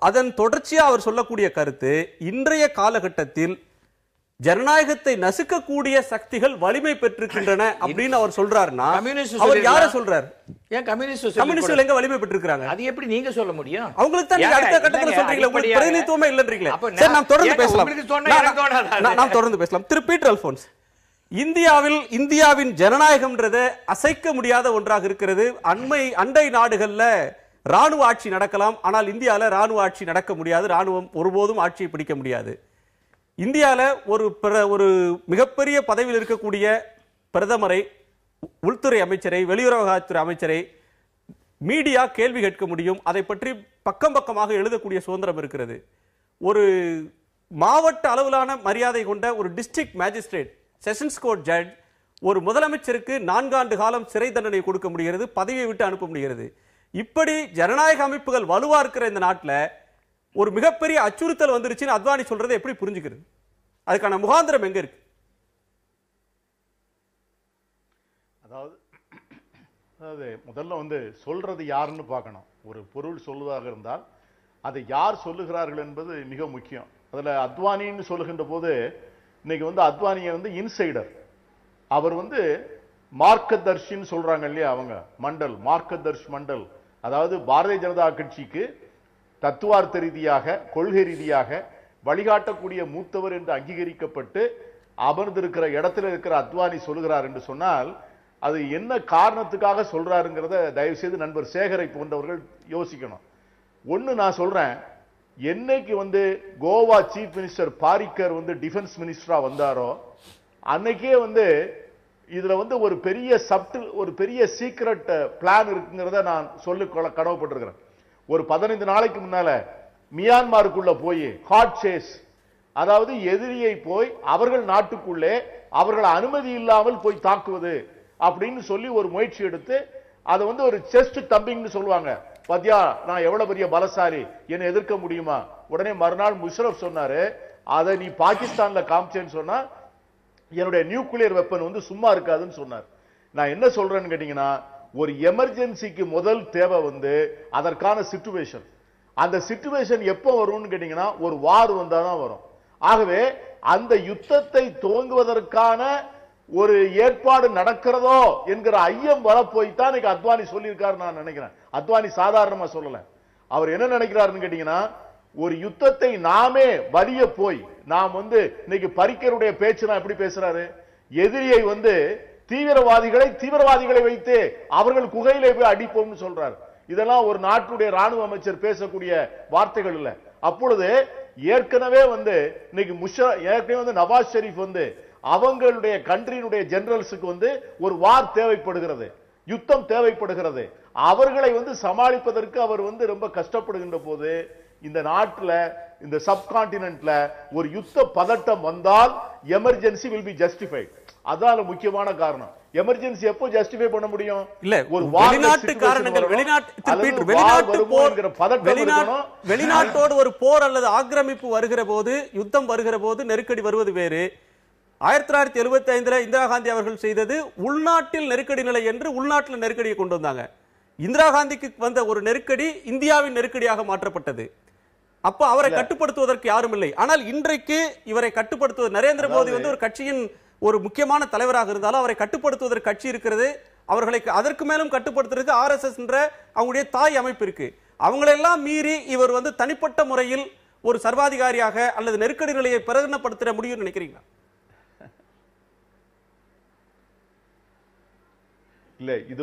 அதன் தொடர்ச்சியா அவர் சொல்லக்கூடிய கருத்து, இன்றைய காலகட்டத்தில் ஜனநாயகத்தை நசுக்கக்கூடிய சக்திகள் வலிமை பெற்றிருக்கின்றன அப்படின்னு அவர் சொல்றாருன்னா அவர் யார சொல்றாரு? ஏன் கம்யூனிஸ்ட் எங்க வலிமை பெற்றிருக்காங்க? அது எப்படி நீங்க சொல்ல முடியும்? அவங்களுக்கு தான் நீங்க அடுத்த கட்டத்துல சொல்றீங்களா, உங்களுக்கு பிரதிநிதித்துவமே இல்லன்றீங்களா? சரி, நாம் தொடர்ந்து பேசலாம். நாம் தொடர்ந்து பேசலாம். திரு பீட்டர் அல்போன்ஸ், இந்தியாவின் ஜனநாயகம்ன்றது அசைக்க முடியாத ஒன்றாக இருக்கிறது. அண்டை நாடுகள்ல ராணுவ ஆட்சி நடக்கலாம், ஆனால் இந்தியால ராணுவ ஆட்சி நடக்க முடியாது. ராணுவம் ஒருபோதும் ஆட்சியை பிடிக்க முடியாது. இந்தியால ஒரு மிகப்பெரிய பதவியில் இருக்கக்கூடிய பிரதமரை, உள்துறை அமைச்சரை, வெளியுறவுத்துறை அமைச்சரை மீடியா கேள்வி கேட்க முடியும். அதை பற்றி பக்கம் பக்கமாக எழுதக்கூடிய சுதந்திரம் இருக்கிறது. ஒரு மாவட்ட அளவிலான மரியாதை கொண்ட ஒரு district magistrate, sessions court judge ஒரு முதலமைச்சருக்கு 4 ஆண்டு காலம் சிறை தண்டனை கொடுக்க முடிகிறது, பதவியை விட்டு அனுப்ப முடிகிறது. இப்படி ஜனநாயக அமைப்புகள் வலுவா இருக்கிற இந்த நாட்டில் ஒரு மிகப்பெரிய அச்சுறுத்தல் வந்துருச்சுன்னு அத்வானி சொல்றதை எப்படி புரிஞ்சுக்கிறது? அதுக்கான முகாந்திரம் எங்க இருக்கு? அதாவது முதல்ல சொல்றது யாருன்னு பார்க்கணும். ஒரு பொருள் சொல்வதாக இருந்தால் அதை யார் சொல்லுகிறார்கள் என்பது மிக முக்கியம். அதுல அத்வானின்னு சொல்லுகின்ற போது இன்னைக்கு அத்வானியை இன்சைடர், அவர் மார்க்கதர்ஷின்னு சொல்றாங்க இல்லையா, அவங்க மண்டல், மார்க்கதர்ஷ் மண்டல், அதாவது பாரதிய ஜனதா கட்சிக்கு தத்துவார்த்த ரீதியாக, கொள்கை ரீதியாக வழிகாட்டக்கூடிய மூத்தவர் என்று அங்கீகரிக்கப்பட்டு அமர்ந்திருக்கிற இடத்துல இருக்கிற அத்வானி சொல்லுகிறார் என்று சொன்னால் அது என்ன காரணத்துக்காக சொல்றாருங்கிறத தயவு செய்து நண்பர் சேகரை போன்றவர்கள் யோசிக்கணும். ஒன்னு நான் சொல்றேன், என்னைக்கு Goa chief minister Parrikar defence மினிஸ்டரா வந்தாரோ அன்னைக்கே இதுல ஒரு பெரிய சப்டில், ஒரு பெரிய சீக்ரெட் பிளான் இருக்குங்கிறத நான் சொல்லி கடவுப்பட்டிருக்கிறேன். ஒரு 15 நாளைக்கு முன்னால மியான்மருக்குள்ள போய் ஹார்ட் சேஸ், அதாவது எதிரியை போய் அவர்கள் நாட்டுக்குள்ளே அவர்கள் அனுமதி இல்லாமல் போய் தாக்குவது அப்படின்னு சொல்லி ஒரு முயற்சி எடுத்து அதை ஒரு செஸ்ட் தம்பிங்னு சொல்லுவாங்க. பாத்தியா நான் எவ்வளவு பெரிய பலசாலி, என்னை எதிர்க்க முடியுமா? உடனே மறுநாள் முஷரப் சொன்னாரு, அதை நீ பாகிஸ்தான்ல காமிச்சேன்னு சொன்னா என்னுடைய நியூக்ளியர் வெப்பன் சும்மா இருக்காதுன்னு சொன்னார். நான் என்ன சொல்றேன்னு கேட்டீங்கன்னா, ஒரு எமர்ஜென்சிக்கு முதல் தேவை அதற்கான சிச்சுவேஷன். அந்த சிச்சுவேஷன் எப்போ வரும்னு கேட்டீங்கன்னா ஒரு வார் வந்தாதான் வரும். ஆகவே அந்த யுத்தத்தை துவங்குவதற்கான ஒரு ஏற்பாடு நடக்கிறதோ என்கிற ஐயம் வரப்போய்தான் அத்வானி சொல்லியிருக்காரு நான் நினைக்கிறேன். அத்வானி சாதாரணமா சொல்லல. அவர் என்ன நினைக்கிறாருன்னு கேட்டீங்கன்னா, ஒரு யுத்தத்தை நாமே வலிய போய் நாம் இன்னைக்கு பரிக்கருடைய பேச்சு நான் எப்படி பேசுறாரு, எதிரியை தீவிரவாதிகளை வைத்து அவர்கள் குகையிலே போய் அடிப்போம்னு சொல்றாரு. இதெல்லாம் ஒரு நாட்டுடைய ராணுவ அமைச்சர் பேசக்கூடிய வார்த்தைகள் இல்ல. அப்பொழுது ஏற்கனவே இன்னைக்கு ஏற்கனவே நவாஸ் ஷெரீப் அவங்களுடைய கண்ட்ரியினுடைய ஜெனரல்ஸுக்கு ஒரு வார் தேவைப்படுகிறது, யுத்தம் தேவைப்படுகிறது. அவர்களை சமாளிப்பதற்கு அவர் ரொம்ப கஷ்டப்படுகின்ற போது இந்த நாட்டில் இந்த சப்கான்டினென்ட்ல ஒரு யுத்த பதட்டம் வந்தால் எமர்ஜென்சி will be justified. அதான் முக்கியமான காரணம். எமர்ஜென்சி எப்போ ஜஸ்டிஃபை பண்ண முடியும்? இல்ல ஒரு வெளிநாட்டு காரணங்கள், வெளிநாட்டோடு ஒரு போர் அல்லது ஆக்கிரமிப்பு வருகிற போது, யுத்தம் வருகிற போது நெருக்கடி வருவது வேறு. 1975 இந்திரா காந்தி அவர்கள் செய்தது உள்நாட்டில் நெருக்கடி நிலை என்று உள்நாட்டில் நெருக்கடியை கொண்டு வந்தாங்க. இந்திரா காந்திக்கு வந்த ஒரு நெருக்கடி இந்தியாவின் நெருக்கடியாக மாற்றப்பட்டது. அப்போ அவரை கட்டுப்படுத்துவதற்கு யாரும் இல்லை. ஆனால் இன்றைக்கு இவரை கட்டுப்படுத்துவது நரேந்திர மோடி ஒரு கட்சியின் ஒரு முக்கியமான தலைவராக இருந்தாலும் அவரை கட்டுப்படுத்துவதற்கு கட்சி இருக்கிறது. அவர்களை அதற்கு மேலும் கட்டுப்படுத்துறதுக்கு RSS என்ற அவங்களுடைய தாய் அமைப்பு இருக்கு. அவங்களெல்லாம் மீறி இவர் தனிப்பட்ட முறையில் ஒரு சர்வாதிகாரியாக அல்லது நெருக்கடி நிலையை பிரகடனப்படுத்த முடியும்னு நினைக்கிறீங்களா? இல்ல, இது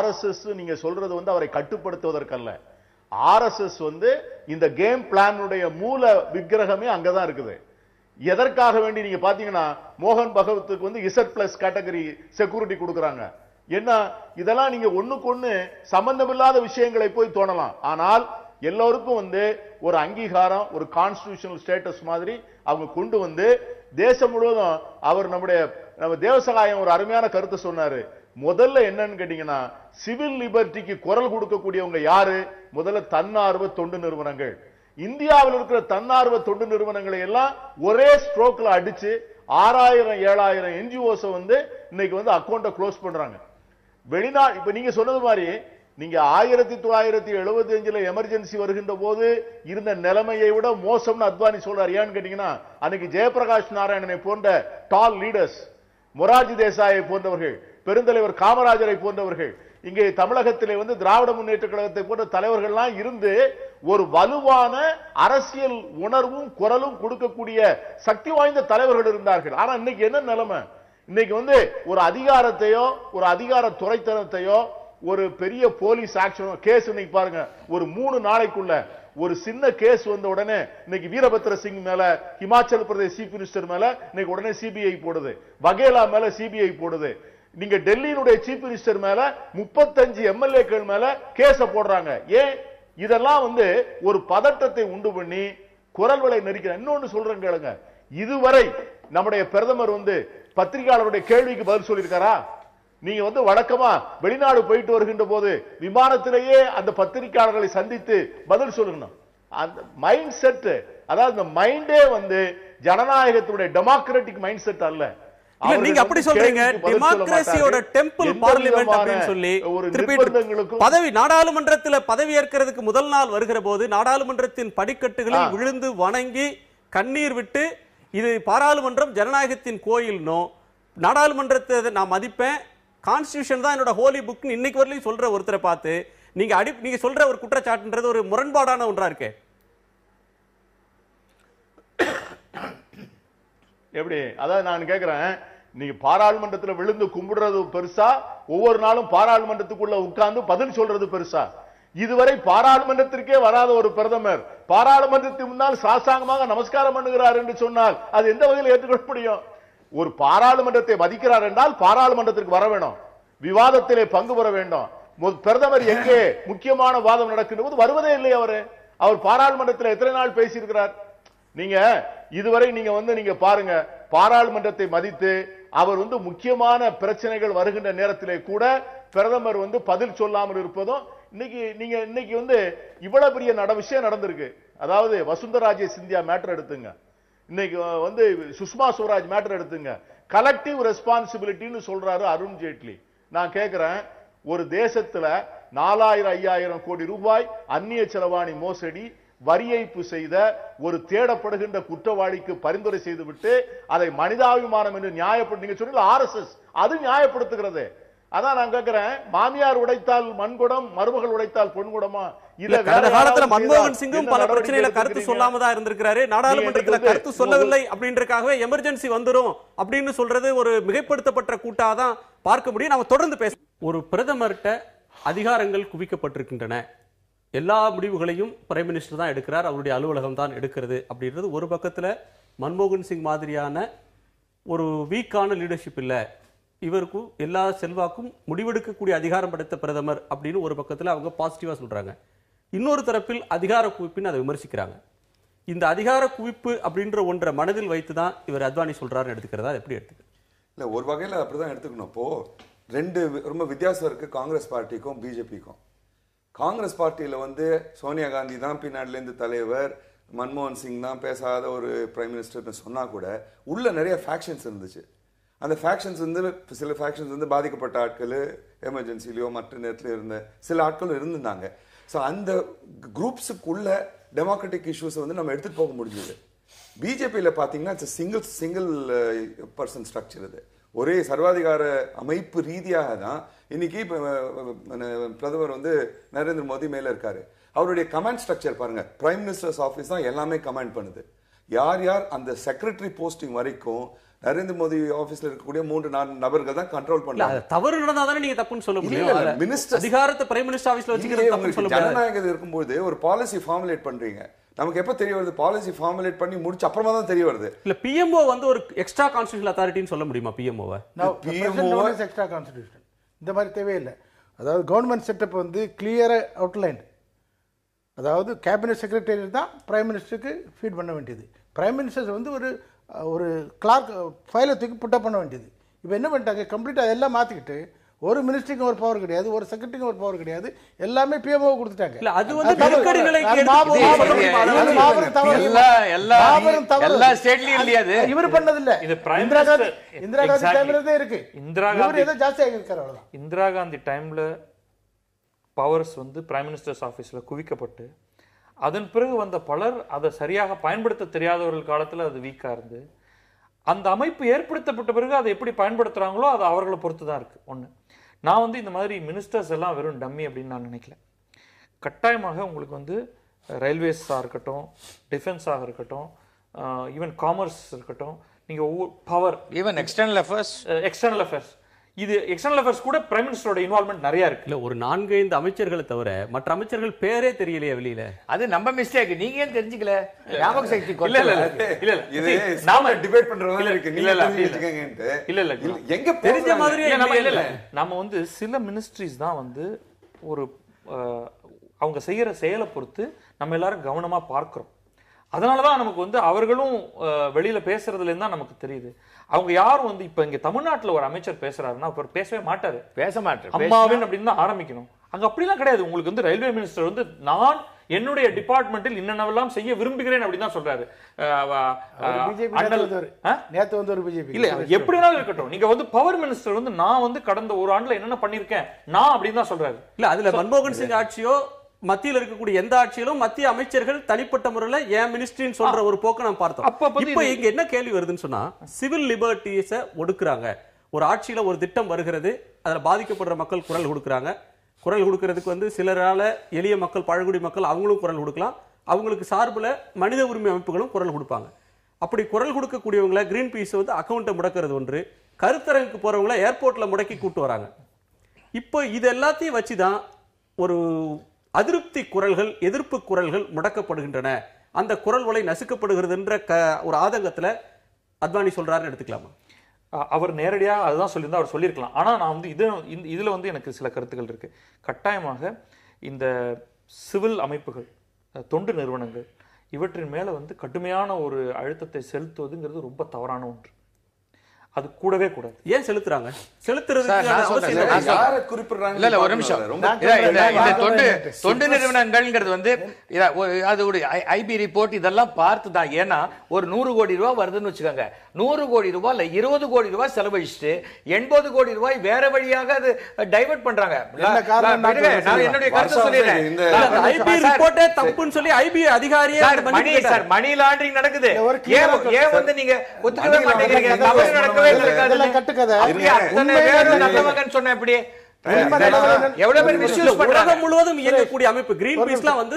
RSS நீங்க சொல்றது அவரை கட்டுப்படுத்துவதற்கல்ல. RSS இந்த கேம் பிளானுடைய மூல விக்கிரகமே அங்கதான் இருக்குது. எதற்காக வேண்டி நீங்க பாத்தீங்கன்னா மோகன் பகவத்துக்கு Z+ கேட்டகரி செக்யூரிட்டி கொடுக்கறாங்க. என்ன இதெல்லாம் நீங்க ஒண்ணுக்கு சம்பந்தமில்லாத விஷயங்களை போய் தோணலாம். ஆனால் எல்லோருக்கும் ஒரு அங்கீகாரம், ஒரு கான்ஸ்டிடியூஷனல் ஸ்டேட்டஸ் மாதிரி அவங்க கொண்டு தேசம் முழுவதும் அவர் நம்ம தேவசகாயம் ஒரு அருமையான கருத்தை சொன்னாரு. முதல்ல என்னன்னு கேட்டீங்கன்னா, சிவில் லிபர்ட்டிக்கு குரல் கொடுக்கக்கூடியவங்க யாரு? முதல்ல தன்னார்வ தொண்டு நிறுவனங்கள். இந்தியாவில் இருக்கிற தன்னார்வ தொண்டு நிறுவனங்களை எல்லாம் ஒரே ஸ்ட்ரோக்ல அடிச்சு 6000-7000 NGOs இன்னைக்கு அக்கௌண்ட்டை க்ளோஸ் பண்றாங்க. வெளிநாடு இப்ப நீங்க சொன்னது மாதிரி நீங்க 1975 எமர்ஜென்சி வருகின்ற போது இருந்த நிலைமையை விட மோசம்னு அத்வானி சொல்றாரு. ஏன்னு கேட்டீங்கன்னா, அன்னைக்கு ஜெயபிரகாஷ் நாராயணனை போன்ற டால் லீடர்ஸ், மொரார்ஜி தேசாயை போன்றவர்கள், பெருந்தலைவர் காமராஜரை போன்றவர்கள், இங்கே தமிழகத்திலே திராவிட முன்னேற்ற கழகத்தை போன்ற தலைவர்கள்லாம் இருந்து ஒரு வலுவான அரசியல் உணர்வும் குரலும் கொடுக்கக்கூடிய சக்தி வாய்ந்த தலைவர்கள் இருந்தார்கள். ஆனா இன்னைக்கு என்ன நிலைமை? இன்னைக்கு ஒரு அதிகாரத்தையோ ஒரு அதிகார துறைத்தனத்தையோ ஒரு பெரிய போலீஸ் ஆக்ஷனோ கேஸ் இன்னைக்கு பாருங்க, ஒரு 3 நாளைக்குள்ள ஒரு சின்ன கேஸ் வந்த உடனே இன்னைக்கு வீரபத்ர சிங் மேல, ஹிமாச்சல் பிரதேஷ் சீஃப் மினிஸ்டர் மேல இன்னைக்கு உடனே சிபிஐ போடுது, வகேலா மேல சிபிஐ போடுது. நீங்க டெல்லியினுடைய சீஃப் மினிஸ்டர் மேல 35 MLAக்கள் மேல கேஸ போடுறாங்க. ஏன்? இதெல்லாம் ஒரு பதட்டத்தை உண்டு பண்ணி குரல் வலை நெருக்கிற. இன்னொன்னு சொல்றேன் கேளுங்க, இதுவரை நம்முடைய பிரதமர் பத்திரிகையாளருடைய கேள்விக்கு பதில் சொல்லியிருக்காரா? நீங்க வழக்கமா வெளிநாடு போயிட்டு வருகின்ற போது விமானத்திலேயே அந்த பத்திரிகையாளர்களை சந்தித்து பதில் சொல்லணும். அந்த மைண்ட் செட், அதாவது இந்த மைண்டே ஜனநாயகத்துடைய டெமோக்ராட்டிக் மைண்ட் செட் அல்ல. நீங்க அப்படி சொல்றீங்க, டெமோக்ரசியோட டெம்பிள் பார்லிமென்ட் அப்படின்னு சொல்லி பதவி நாடாளுமன்றத்தில் பதவி ஏற்கிறதுக்கு முதல் நாள் வருகிற போது நாடாளுமன்றத்தின் படிக்கட்டுகளில் விழுந்து வணங்கி கண்ணீர் விட்டு, இது பாராளுமன்றம் ஜனநாயகத்தின் கோயில்னோ, நாடாளுமன்றத்தை நான் மதிப்பேன், கான்ஸ்டிடியூஷன் தான் என்னோட ஹோலி புக் இன்னைக்கு வரலையும் சொல்ற ஒருத்தரை பார்த்து நீங்க சொல்ற ஒரு குற்றச்சாட்டுன்றது ஒரு முரண்பாடான ஒன்றா இருக்கு. எப்படி? அதாவது நான் கேட்கிறேன், நீங்க பாராளுமன்றத்தில் விழுந்து கும்பிடுறது பெருசா, ஒவ்வொரு நாளும் பாராளுமன்றத்துக்குள்ள உட்கார்ந்து பதில் சொல்றது பெருசா? இதுவரை பாராளுமன்றத்திற்கே வராத ஒரு பிரதமர் பாராளுமன்றத்துக்கு முன்னால் சாசாங்கமாக நமஸ்காரம் பண்ணுகிறார் என்று சொன்னால் அது எந்த வகையில் ஏற்றுக்கொள்ள முடியும்? ஒரு பாராளுமன்றத்தை மதிக்கிறார் என்றால் பாராளுமன்றத்திற்கு வர வேண்டும், விவாதத்திலே பங்கு பெற வேண்டும். பிரதமர் எங்கே முக்கியமான வாதம் நடக்கின்ற போது வருவதே இல்லை. அவர் பாராளுமன்றத்தில் எத்தனை நாள் பேசியிருக்கிறார்? நீங்க இதுவரை நீங்க பாருங்க, பாராளுமன்றத்தை மதித்து அவர் முக்கியமான பிரச்சனைகள் வருகின்ற நேரத்திலே கூட பிரதமர் பதில் சொல்லாமல் இருப்பதும் இன்னைக்கு இவ்வளவு பெரிய விஷயம் நடந்திருக்கு. அதாவது வசுந்தராஜே சிந்தியா மேட்டர் எடுத்துங்க, இன்னைக்கு சுஷ்மா ஸ்வராஜ் மேட்டர் எடுத்துங்க. கலெக்டிவ் ரெஸ்பான்சிபிலிட்டின்னு சொல்றாரு அருண் ஜேட்லி. நான் கேட்கிறேன், ஒரு தேசத்துல 4000-5000 கோடி ரூபாய் அந்நிய செலவாணி மோசடி வரி ஏய்ப்பு செய்த ஒரு தேடப்படுகின்ற குற்றவாளிக்கு பரிந்துரை செய்துவிட்டு அதை மனிதாபிமானம் என்று நியாயப்படுத்த நீங்க சொன்னீங்க ஆர்எஸ்எஸ் அது நியாயப்படுத்துகிறது. அதான் நான் கேட்கிறேன், மாமியார் உடைத்தால் மண்குடம், மருமகள் உடைத்தால் பொன்குடமா? கடந்த காலத்துல மன்மோகன் சிங்கும் பல பிரச்சனைகளை கருத்து சொல்லாம தான் இருந்திருக்கிறாரு. நாடாளுமன்றத்துல கருத்து சொல்லவில்லை அப்படின்றதுக்காகவே எமர்ஜென்சி வந்துரும் அப்படின்னு சொல்றது ஒரு மிகைப்படுத்தப்பட்ட கூட்டாக தான் பார்க்க முடியும். நாம தொடர்ந்து பேச, ஒரு பிரதமர்கிட்ட அதிகாரங்கள் குவிக்கப்பட்டிருக்கின்றன, எல்லா முடிவுகளையும் பிரைம் மினிஸ்டர் தான் எடுக்கிறார், அவருடைய அலுவலகம் தான் எடுக்கிறது அப்படின்றது ஒரு பக்கத்துல மன்மோகன் சிங் மாதிரியான ஒரு வீக்கான லீடர்ஷிப் இல்ல, இவருக்கும் எல்லா செல்வாக்கும் முடிவெடுக்கக்கூடிய அதிகாரம் படைத்த பிரதமர் அப்படின்னு ஒரு பக்கத்துல அவங்க பாசிட்டிவா சொல்றாங்க. இன்னொரு தரப்பில் அதிகார குவிப்புன்னு அதை விமர்சிக்கிறாங்க. இந்த அதிகார குவிப்பு அப்படின்ற ஒன்றை மனதில் வைத்து தான் இவர் அத்வானி சொல்றாருன்னு எடுத்துக்கிறதா எப்படி எடுத்துக்க? இல்ல, ஒரு வகையில் அப்படிதான் எடுத்துக்கணும். இப்போ ரெண்டு ரொம்ப வித்தியாசம் இருக்கு காங்கிரஸ் பார்ட்டிக்கும் பிஜேபிக்கும். காங்கிரஸ் பார்ட்டியில சோனியா காந்தி தான் பின்னாடிலேருந்து தலைவர், மன்மோகன் சிங் தான் பேசாத ஒரு பிரைம் மினிஸ்டர்னு சொன்னா கூட உள்ள நிறைய ஃபேக்ஷன்ஸ் இருந்துச்சு. அந்த ஃபேக்ஷன்ஸ் சில ஃபேக்ஷன்ஸ் பாதிக்கப்பட்ட ஆட்கள், எமர்ஜென்சிலையோ மற்ற நேரத்தில் இருந்த சில ஆட்களும் இருந்திருந்தாங்க. ஸோ அந்த குரூப்ஸுக்குள்ள டெமோக்ராட்டிக் இஷ்யூஸ் நம்ம எடுத்துட்டு போக முடிஞ்சது. பிஜேபியில் பார்த்தீங்கன்னா சிங்கிள் பர்சன் ஸ்ட்ரக்சர், இது ஒரே சர்வாதிகார அமைப்பு ரீதியாக தான் இன்னைக்கு பிரதமர் நரேந்திர மோடி மேல இருக்காரு. அவருடைய கமாண்ட் ஸ்ட்ரக்சர் பாருங்க, பிரைம் மினிஸ்டர்ஸ் ஆஃபீஸ் தான் எல்லாமே கமாண்ட் பண்ணுது. யார் யார் அந்த செக்ரட்டரி போஸ்டிங் வரைக்கும் நரேந்திர மோடி ஆபீஸ்ல இருக்கக்கூடிய 3-4 நபர்கள் தான் கண்ட்ரோல் பண்ணலாம். தவறு நடந்தாதானே நீங்க தப்புன்னு சொல்ல முடியும். மினிஸ்டர் அதிகாரத்தை பிரைம் மினிஸ்டர் ஆபீஸ்ல வச்சுக்கிறது தப்புன்னு சொல்ல முடியாது. ஜனநாயகம் இருக்கும்போது ஒரு பாலிசி ஃபார்முலேட் பண்றீங்க, நமக்கு எப்ப தெரிய வருது? பாலிசி ஃபார்முலேட் பண்ணி முடிச்ச அப்புறமா தான் தெரிய வருது. இல்ல பிஎம்ஓ ஒரு எக்ஸ்ட்ரா கான்ஸ்டிடியூஷனல் அத்தாரிட்டின்னு சொல்ல முடியுமா? பிஎம்ஓவை எக்ஸ்ட்ரா கான்ஸ்டிடியூஷன் இந்த மாதிரி தேவையில்லை. அதாவது கவர்மெண்ட் செட்டப் கிளியரா அவுட்லைன். அதாவது கேபினட் செக்ரட்டரி தான் பிரைம் மினிஸ்டருக்கு ஃபீட் பண்ண வேண்டியது. பிரைம் மினிஸ்டர் ஒரு கிளார்க் ஃபைலை தூக்கி புட்டப் பண்ண வேண்டியது. இப்போ என்ன பண்ணிட்டாங்க, கம்ப்ளீட்டாக எல்லாம் மாற்றிக்கிட்டு ஒரு மினிஸ்டருக்கும் ஒரு பவர் கிடையாது, ஒரு செக்ரட்டரிக்கும் ஒரு பவர் கிடையாது, எல்லாமே பிஎம்ஓ கொடுத்துட்டாங்க. இல்ல அது நெருக்கடி நிலைக்கு எல்லா ஸ்டேட்லயும் இல்லையா? அது இவர் பண்ணது இல்ல, இந்திரா காந்தி டைம்ல தான் இருக்கு. இந்திரா காந்தி ஏதோ ஜாஸ்தி ஆகிருக்காரு, அவ்வளவுதான். இந்திரா காந்தி டைம்ல பவர்ஸ் பிரைம் மினிஸ்டர்ஸ் ஆபீஸ்ல குவிக்கப்பட்டு அதன் பிறகு வந்த பலர் அதை சரியாக பயன்படுத்த தெரியாதவர்கள் காலத்துல அது வீக்கா இருந்து அந்த அமைப்பு ஏற்படுத்தப்பட்ட பிறகு அதை எப்படி பயன்படுத்துறாங்களோ அது அவர்களை பொறுத்து தான் இருக்கு. ஒண்ணு, நான் இந்த மாதிரி மினிஸ்டர்ஸ் எல்லாம் வெறும் டம்மி அப்படின்னு நான் நினைக்கல. கட்டாயமாக உங்களுக்கு ரயில்வேஸாக இருக்கட்டும், டிஃபென்ஸாக இருக்கட்டும், ஈவன் காமர்ஸ் இருக்கட்டும், நீங்க பவர், ஈவன் எக்ஸ்டர்னல் அஃபேர்ஸ், இது எக்ஸ்டர்னல் அஃபேர்ஸ் கூட பிரைம் மினிஸ்டரோட இன்வால்வ்மெண்ட் நிறைய இருக்கு. இல்ல ஒரு 4-5 அமைச்சர்களை தவிர மற்ற அமைச்சர்கள் பேரே தெரியலையே வெளியில. அது நம்ம மிஸ்டேக், நீங்க ஏன் தெரிஞ்சுக்கல? ஞாபக சக்தி இல்ல இது நாம டிபேட் பண்றவங்க இருக்கு, நீங்க தெரிஞ்சுக்கங்கன்னு. இல்ல எங்க தெரிஞ்ச மாதிரியே இல்ல நம்ம சில மினிஸ்ட்ரிஸ் தான் ஒரு அவங்க செய்யற செயலை பொறுத்து நம்ம எல்லாரும் கவனமா பார்க்கிறோம். அதனாலதான் நமக்கு அவர்களும் வெளியில பேசுறதுல இருந்தா நமக்கு தெரியுது. அவங்க யாரும் இப்ப இங்க தமிழ்நாட்டுல ஒரு அமைச்சர் பேசுறாருன்னா அவர் பேசவே மாட்டாரு, பேச மாட்டாரு, அம்மாவின் அப்படின்னு தான் ஆரம்பிக்கணும். அங்க அப்படிலாம் கிடையாது. உங்களுக்கு ரயில்வே மினிஸ்டர் நான் என்னுடைய டிபார்ட்மெண்டில் என்னென்னவெல்லாம் செய்ய விரும்புகிறேன் அப்படின்னு தான் சொல்றாரு. இல்ல எப்படி வேணாலும் இருக்கட்டும், நீங்க பவர் மினிஸ்டர் நான் கடந்த ஒரு ஆண்டுல என்னென்ன பண்ணிருக்கேன் நான் அப்படின்னு தான் சொல்றாரு. இல்ல அதுல மன்மோகன் சிங் ஆட்சியோ மத்தியில் இருக்கக்கூடிய எந்த ஆட்சியிலும் மத்திய அமைச்சர்கள் தனிப்பட்ட முறையில ஏன் மினிஸ்ட்ரின்னு சொல்ற ஒரு போக்க நாம் பார்த்தோம். இப்ப இங்க என்ன கேள்வி வருதுன்னு சொன்னா, சிவில் லிபர்ட்டிஸ ஒடுக்குறாங்க. ஒரு ஆட்சியில ஒரு திட்டம் வருகிறது, அதுல பாதிக்கப்படுற மக்கள் குரல் கொடுக்குறாங்க. குரல் கொடுக்கறதுக்கு சிலரால எளிய மக்கள், பழங்குடி மக்கள் அவங்களும் குரல் கொடுக்கலாம். அவங்களுக்கு சார்புல மனித உரிமை அமைப்புகளும் குரல் கொடுப்பாங்க. அப்படி குரல் கொடுக்கக்கூடியவங்களை கிரீன் பீஸ் அக்கௌண்ட்டை முடக்கிறது ஒன்று, கருத்தரங்குக்கு போறவங்களை ஏர்போர்ட்ல முடக்கி கூட்டு வராங்க. இப்போ இது எல்லாத்தையும் வச்சுதான் ஒரு அதிருப்தி குரல்கள், எதிர்ப்பு குரல்கள் முடக்கப்படுகின்றன, அந்த குரல் வலை நசுக்கப்படுகிறதுன்ற ஒரு ஆதங்கத்துல அத்வானி சொல்றாருன்னு எடுத்துக்கலாமா? அவர் நேரடியா அதுதான் சொல்லியிருந்தா அவர் சொல்லியிருக்கலாம். ஆனா நான் இதுல எனக்கு சில கருத்துக்கள் இருக்கு. கட்டாயமாக இந்த சிவில் அமைப்புகள், தொண்டு நிறுவனங்கள் இவற்றின் மேல வந்து கடுமையான ஒரு அழுத்தத்தை செலுத்துவதுங்கிறது ரொம்ப தவறான ஒன்று. அது கூடவே கூடாது. ஏன் செலுத்துறாங்க? யாரை குறிப்பிடுறாங்க? இல்ல ஒரு நிமிஷம். தொண்டு நிறுவனங்கள்ங்கிறது வந்து அது ஒரு ஐபி ரிப்போர்ட் இதெல்லாம் பார்த்து தான். ஏன்னா ஒரு 100 கோடி ரூபாய் வருதுன்னு வச்சுக்கோங்க, 100 கோடி ரூபாய் இல்ல 20 கோடி ரூபாய் செலவழிச்சுட்டு 80 கோடி ரூபாய் வேற வழியாக அது டைவர்ட் பண்றாங்க. நான் என்னுடைய கருத்து சொல்லிடுறேன். ஐபி ரிப்போர்ட்டே தப்புன்னு சொல்லி ஐபி அதிகாரியே மணி லாண்டரிங் நடக்குது. ஏன் வந்து நீங்க ஒத்துக்கவே மாட்டேங்கிறீங்க? தவறு நடக்கவே உலகம் முழுவதும் இயங்கக்கூடிய அமைப்பு கிரீன் பீஸ்லாம் வந்து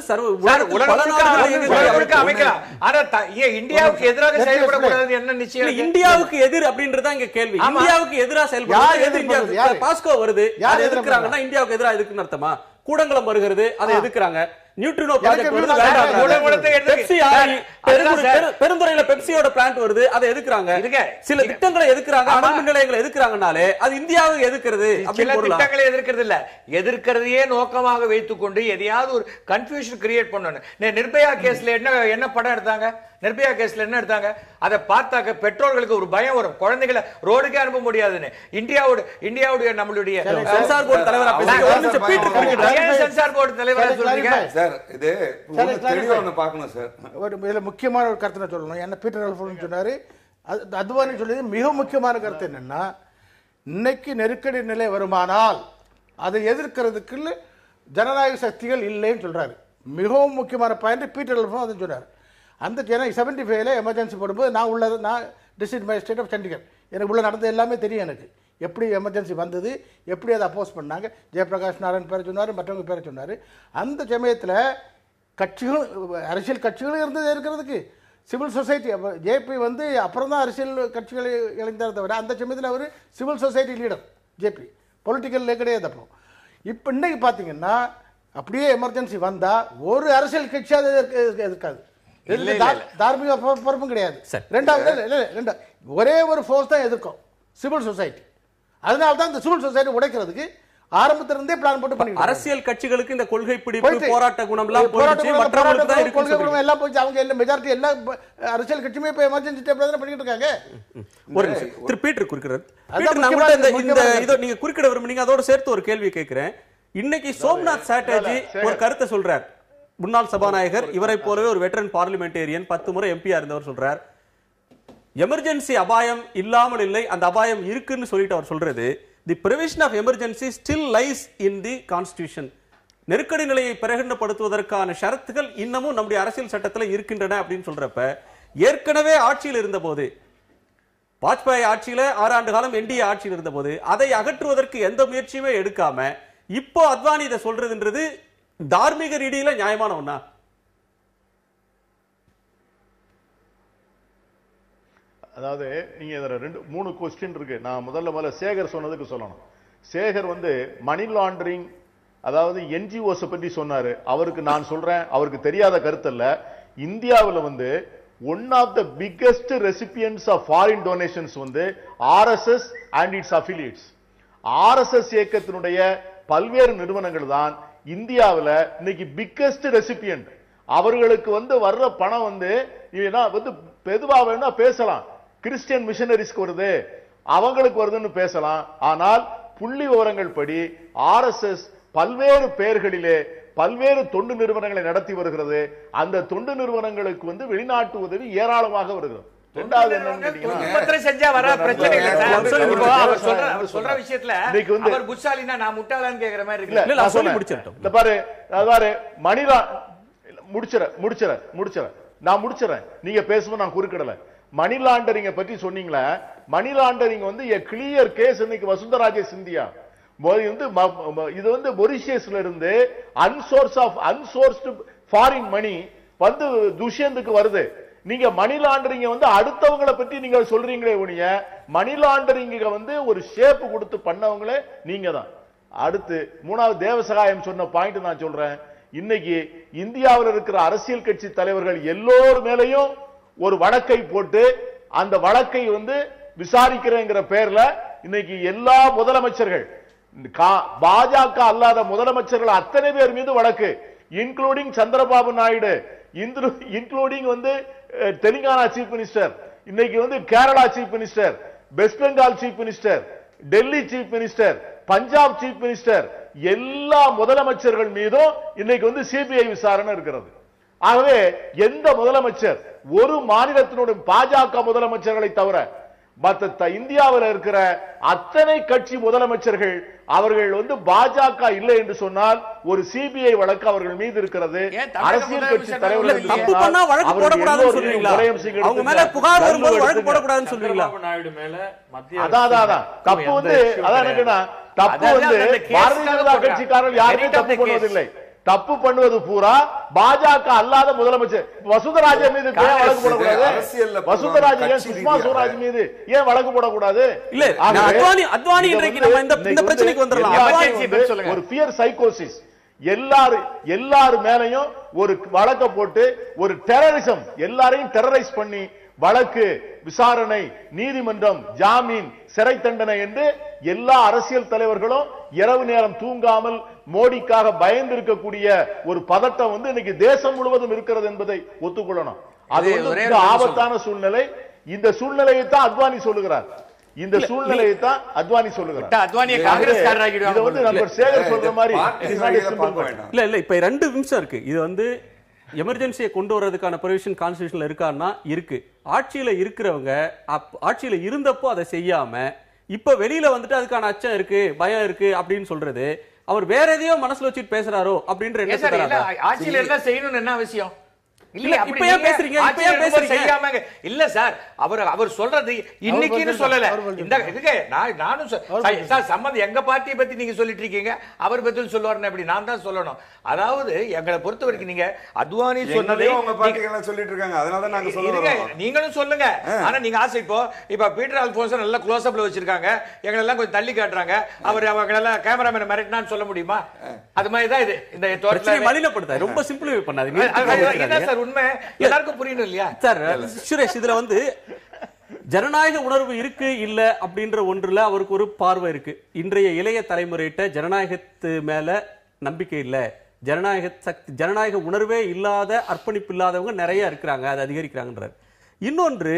இந்தியாவுக்கு எதிராக செயல்படக்கூடாது. என்ன நிச்சயம்? இந்தியாவுக்கு எதிர் அப்படின்றத இங்க கேள்வி. இந்தியாவுக்கு எதிராக செயல்படுறது பாஸ்கோ வருது, அதை எதிர்க்கிறாங்கன்னா இந்தியாவுக்கு எதிராக எதுக்குன்னு அர்த்தமா? கூடங்குளம் வருகிறது, அதை எதிர்க்கிறாங்க. நியூட்ரினோ ப்ராஜெக்ட் பெருந்துறையில பெப்சியோட பிளான்ட் வருது, அதை எதிர்க்கிறாங்க. சில திட்டங்களை எதிர்க்கிறாங்க, அனல் மின் நிலையங்களை எதிர்க்கிறாங்கனாலே அது இந்தியாவுக்கு எதிர்க்கிறது. சில திட்டங்களை எதிர்க்கிறது இல்ல, எதிர்க்கிறதையே நோக்கமாக வைத்துக் கொண்டு எதையாவது ஒரு கன்ஃபியூஷன் கிரியேட் பண்ணணும். நிர்பயா கேஸ்ல என்ன படம் எடுத்தாங்க? நிர்பயா கேஸ்ல என்ன எடுத்தாங்க? அதை பார்த்தாக்க பெற்றோர்களுக்கு ஒரு பயம் வரும், குழந்தைகளை ரோடுக்கே அனுப்ப முடியாதுன்னு. இந்தியாவுடைய நம்மளுடைய சென்சார் போர்டு தலைவரா சென்சார் போர்டு தலைவரா சொல்றீங்க சார். இது தெளிவா ஒண்ணு பார்க்கணும் சார். இதுல முக்கியமான ஒரு கருத்து நான் சொல்லணும். என்ன பீட்டர் அல்ஃபோன்ஸ் சொன்னாரு, அத்வானி சொல்லியது மிக முக்கியமான கருத்து என்னன்னா, இன்னைக்கு நெருக்கடி நிலை வருமானால் அதை எதிர்க்கிறதுக்கு ஜனநாயக சக்திகள் இல்லைன்னு சொல்றாரு. மிகவும் முக்கியமான பாயிண்ட் பீட்டர் அல்ஃபோன்ஸ் அதை சொன்னார். அந்த 75ல எமர்ஜென்சி போடும்போது நான் டிஸ்ட்ரிக்ட் மேஜிஸ்ட்ரேட் ஆஃப் சண்டிகர், எனக்கு உள்ள நடந்தது எல்லாமே தெரியும். எனக்கு எப்படி எமர்ஜென்சி வந்தது, எப்படி அதை அப்போஸ் பண்ணாங்க, ஜெயபிரகாஷ் நாராயண் பேரை சொன்னார், மற்றவங்க பேரை சொன்னார். அந்த சமயத்தில் கட்சிகளும் அரசியல் கட்சிகளும் இருந்தது இருக்கிறதுக்கு, சிவில் சொசைட்டி ஜேபி வந்து அப்புறம் தான் அரசியல் கட்சிகளை இணைந்தார் தவிர அந்த சமயத்தில் அவர் சிவில் சொசைட்டி லீடர். ஜேபி பொலிட்டிக்கல்லே கிடையாது. அப்போ இப்போ இன்னைக்கு பார்த்தீங்கன்னா அப்படியே எமர்ஜென்சி வந்தால் ஒரு அரசியல் கட்சியாவது எதிர்க்காது, தார்மீக பொறுப்பும் கிடையாது. ரெண்டாவது ஒரே ஒரு ஃபோர்ஸ் தான் எதிர்க்கும், சிவில் சொசைட்டி. அதனால தான் இந்த சிவில் சொசைட்டி உடைக்கிறதுக்கு ஆரம்பத்திலிருந்தே பிளான் போட்டு பண்ணி அரசியல் கட்சிகளுக்கு இந்த கொள்கை பிடிப்பு போராட்ட குணம் எல்லாம் கொள்கை குணம் எல்லாம் போச்சு. அவங்க எல்லாம் மெஜாரிட்டி எல்லா அரசியல் கட்சியுமே இப்ப எமர்ஜென்சி டைப்ல தான் பண்ணிட்டு இருக்காங்க. ஒரு நிமிஷம் திரு பீட்டர் குறிக்கிறார். இந்த நீங்க குறிப்பிட விரும்புறீங்க, அதோட சேர்த்து ஒரு கேள்வி கேட்கிறேன். இன்னைக்கு சோம்நாத் சாட்டர்ஜி ஒரு கருத்தை சொல்றார். முன்னாள் சபாநாயகர், இவரை போலவே ஒரு வெட்டரன் பார்லிமெண்டேரியன், 10 முறை எம்பியா இருந்தவர் சொல்றார், எமர்ஜென்சி அபாயம் இல்லாமல் இல்லை, அந்த அபாயம் இருக்குன்னு சொல்லிட்டு அவர் சொல்றது, the provision of emergency still lies in the constitution. நெருக்கடி நிலையை பிரகடனப்படுத்துவதற்கான ஷரத்துகள் இன்னமும் நம்முடைய அரசியல் சட்டத்தில் இருக்கின்றன அப்படின்னு சொல்றப்ப, ஏற்கனவே ஆட்சியில் இருந்த போது, வாஜ்பாய் ஆட்சியில 6 ஆண்டு காலம் என்டிஏ ஆட்சியில் இருந்த போது அதை அகற்றுவதற்கு எந்த முயற்சியுமே எடுக்காம இப்போ அத்வானி இதை சொல்றதுன்றது தார்மீக ரீதியில நியாயமான ஒண்ணா? அதாவது நீங்க இதுல 3 क्वेश्चन இருக்கு. நான் முதல்ல சேகர் சொன்னதுக்கு சொல்லணும். சேகர் வந்து மணி லாண்டரிங், அதாவது என்ஜிஓஸ் பத்தி சொன்னாரு. அவருக்கு நான் சொல்றேன், அவருக்கு தெரியாத கருத்து இல்ல. இந்தியாவில் வந்து one of the biggest recipients of foreign donations வந்து RSS and its affiliates. RSS இயக்கத்தினுடைய பல்வேறு நிறுவனங்கள் தான் இந்தியாவில் இன்னைக்கு பிக்கெஸ்ட் ரெசிபியன்ட். அவர்களுக்கு வந்து வர்ற பணம் வந்து பெதுவா வேணா பேசலாம், கிறிஸ்டியன் மிஷனரிஸ்க்கு வருது, அவங்களுக்கு வருதுன்னு பேசலாம். ஆனால் புள்ளி விவரங்கள் படி ஆர்எஸ்எஸ் பல்வேறு பெயர்களிலே பல்வேறு தொண்டு நிறுவனங்களை நடத்தி வருகிறது. அந்த தொண்டு நிறுவனங்களுக்கு வந்து வெளிநாட்டு உதவி ஏராளமாக வருகிறது. ரெண்டாவது என்னன்னு செஞ்சா வர பிரச்சனை இல்ல. அவர் சொல்ற விஷயத்துல அவர் புத்தாலினா நான் முட்டாளான்னு கேக்குற மாதிரி இருக்கு. இல்ல நான் சொல்லி முடிச்சிரட்டும். இந்த பாரு மணிலா முடிச்சறேன் நான் முடிச்சறேன். நீங்க பேசும்போது நான் குறுக்கிடல. மணி லாண்டரிங்க பத்தி சொன்னீங்களா? மணி லாண்டரிங் வந்து a clear case. இன்னைக்கு வசுந்தராஜே சிந்தியா இது வந்து மொரிஷியஸ்ல இருந்து அன்சோர்ஸ்டு ஃபாரின் மணி வந்து துஷ்யந்துக்கு வருது. நீங்க மணி லாண்டரிங் வந்து அடுத்தவங்களை பத்தி நீங்க சொல்றீங்களே ஒழிய மணி லாண்டரிங் வந்து ஒரு ஷேப் கொடுத்து பண்ணவங்களே நீங்க தான். அடுத்து 3வது தேவசகாயம் சொன்ன பாயிண்ட் நான் சொல்றேன். இன்னைக்கு இந்தியாவில் இருக்கிற அரசியல் கட்சி தலைவர்கள் எல்லோர் மேலையும் ஒரு வழக்கை போட்டு அந்த வழக்கை வந்து விசாரிக்கிறேங்கிற பேர்ல இன்னைக்கு எல்லா முதலமைச்சர்கள், பாஜக அல்லாத முதலமைச்சர்கள் அத்தனை பேர் மீது வழக்கு, இன்க்ளூடிங் சந்திரபாபு நாயுடு, இன்க்ளூடிங் வந்து தெலுங்கானா சீஃப் மினிஸ்டர், இன்னைக்கு வந்து Kerala chief minister, west Bengal chief minister, Delhi chief minister, Punjab chief minister, எல்லா முதலமைச்சர்கள் மீதும் இன்னைக்கு வந்து சிபிஐ விசாரணை இருக்கிறது. ஆகவே எந்த முதலமைச்சர், ஒரு மாநிலத்தினுடைய பாஜக முதலமைச்சர்களை தவிர மற்ற இந்தியாவில் இருக்கிற அத்தனை கட்சி முதலமைச்சர்கள் அவர்கள் வந்து பாஜக இல்லை என்று சொன்னால் ஒரு சிபிஐ வழக்கு அவர்கள் மீது இருக்கிறது. அரசியல் கட்சி தலைவர்கள் தப்பு பண்ணா வழக்கு போடக்கூடாதுன்னு சொல்றீங்களா? அவங்க மேல புகார் வரும்போது வழக்கு போடக்கூடாதுன்னு சொல்றீங்களா? அதான் தப்பு வந்து அதான் என்னன்னா, தப்பு வந்து பாரதிய ஜனதா கட்சிக்காரர்கள் யாருமே தப்பு பண்ணுவதில்லை. தப்பு பண்ணுவது பூரா பாஜக அல்லாத முதலமைச்சர். வசுந்தராஜா மீது ஏன் வழக்கு போடக்கூடாது? வசுந்தராஜா ஏன் சுஷ்மா ஸ்வராஜ் மீது ஏன் வழக்கு போடக்கூடாது? இல்ல அத்வானி இன்றைக்கு நம்ம இந்த பிரச்சனைக்கு வந்துடலாம். ஒரு ஃபியர் சைக்கோசிஸ் எல்லாரு மேலையும் ஒரு வழக்க போட்டு ஒரு டெரரிசம், எல்லாரையும் டெரரைஸ் பண்ணி வழக்கு, விசாரணை, நீதிமன்றம், ஜாமீன், சிறை தண்டனை என்று எல்லா அரசியல் தலைவர்களும் இரவு நேரம் தூங்காமல் மோடிக்காக பயந்து இருக்கக்கூடிய ஒரு பதட்டம் வந்து இன்னைக்கு தேசம் முழுவதும் இருக்கிறது என்பதை ஒத்துக்கொள்ளணும். அது வந்து ஆபத்தான சூழ்நிலை. இந்த சூழ்நிலையை தான் அத்வானி சொல்லுகிறார். இந்த சூழ்நிலையை தான் அத்வானி சொல்லுகிறார். இதை வந்து நண்பர் சேகர் சொல்ற மாதிரி இல்ல இப்ப 2 நிமிஷம் இருக்கு. இது வந்து எமர்ஜென்சியை கொண்டு வர்றதுக்கான ப்ரொவிஷன் கான்ஸ்டிடியூஷன்ல இருக்கான்னா இருக்கு. ஆட்சியில இருக்கிறவங்க ஆட்சியில இருந்தப்போ அதை செய்யாம இப்ப வெளியில வந்துட்டு அதுக்கான அச்சம் இருக்கு, பயம் இருக்கு அப்படின்னு சொல்றது அவர் வேற எதையோ மனசுல வச்சுட்டு பேசுறாரோ அப்படின்ற எண்ணம். ஆட்சியில இருந்தா செய்யணும்னு என்ன அவசியம்? இல்ல இப்ப ஏன் பேசுறீங்க? இப்ப ஏன் பேசுறீங்க? இல்ல சார், அவர் சொல்றது இன்னைக்குன்னு சொல்லல. இந்த இதுக்கு நானும் சார் சம்பந்தம் எங்க பார்ட்டியை பத்தி நீங்க சொல்லிட்டு இருக்கீங்க, அவர் பத்தி சொல்லுவாருன்னு எப்படி நான் தான் சொல்லணும். அதாவது எங்களை பொறுத்த வரைக்கும் நீங்க அத்வானி சொன்னதே உங்க பார்ட்டிகள் சொல்லிட்டு இருக்காங்க, அதனால தான் நாங்க சொல்றோம். நீங்களும் சொல்லுங்க. ஆனா நீங்க ஆசை இப்ப பீட்டர் அல்போன்ஸ் நல்லா க்ளோஸ் அப்ல வச்சிருக்காங்க, எங்களை எல்லாம் கொஞ்சம் தள்ளி காட்டுறாங்க, அவர் அவங்க எல்லாம் கேமராமேன் மிரட்டினான்னு சொல்ல முடியுமா? அது மாதிரி தான் இது. இந்த தோட்டத்தை மலினப்படுத்த ரொம்ப சிம்பிளிஃபை பண்ணாதீங்க. உண்மை எல்லாருக்கும் புரியணும் இல்லையா சார்? சுரேஷ், இதுல வந்து ஜனநாயக உணர்வு இருக்கு இல்ல அப்படின்ற ஒன்றுல அவருக்கு ஒரு பார்வை இருக்கு. இன்றைய இளைய தலைமுறையிட்ட ஜனநாயகத்து மேல நம்பிக்கை இல்ல, ஜனநாயக உணர்வே இல்லாத, அர்ப்பணிப்பு இல்லாதவங்க நிறைய இருக்கிறாங்க, அது அதிகரிக்கிறாங்கன்றார். இன்னொன்று,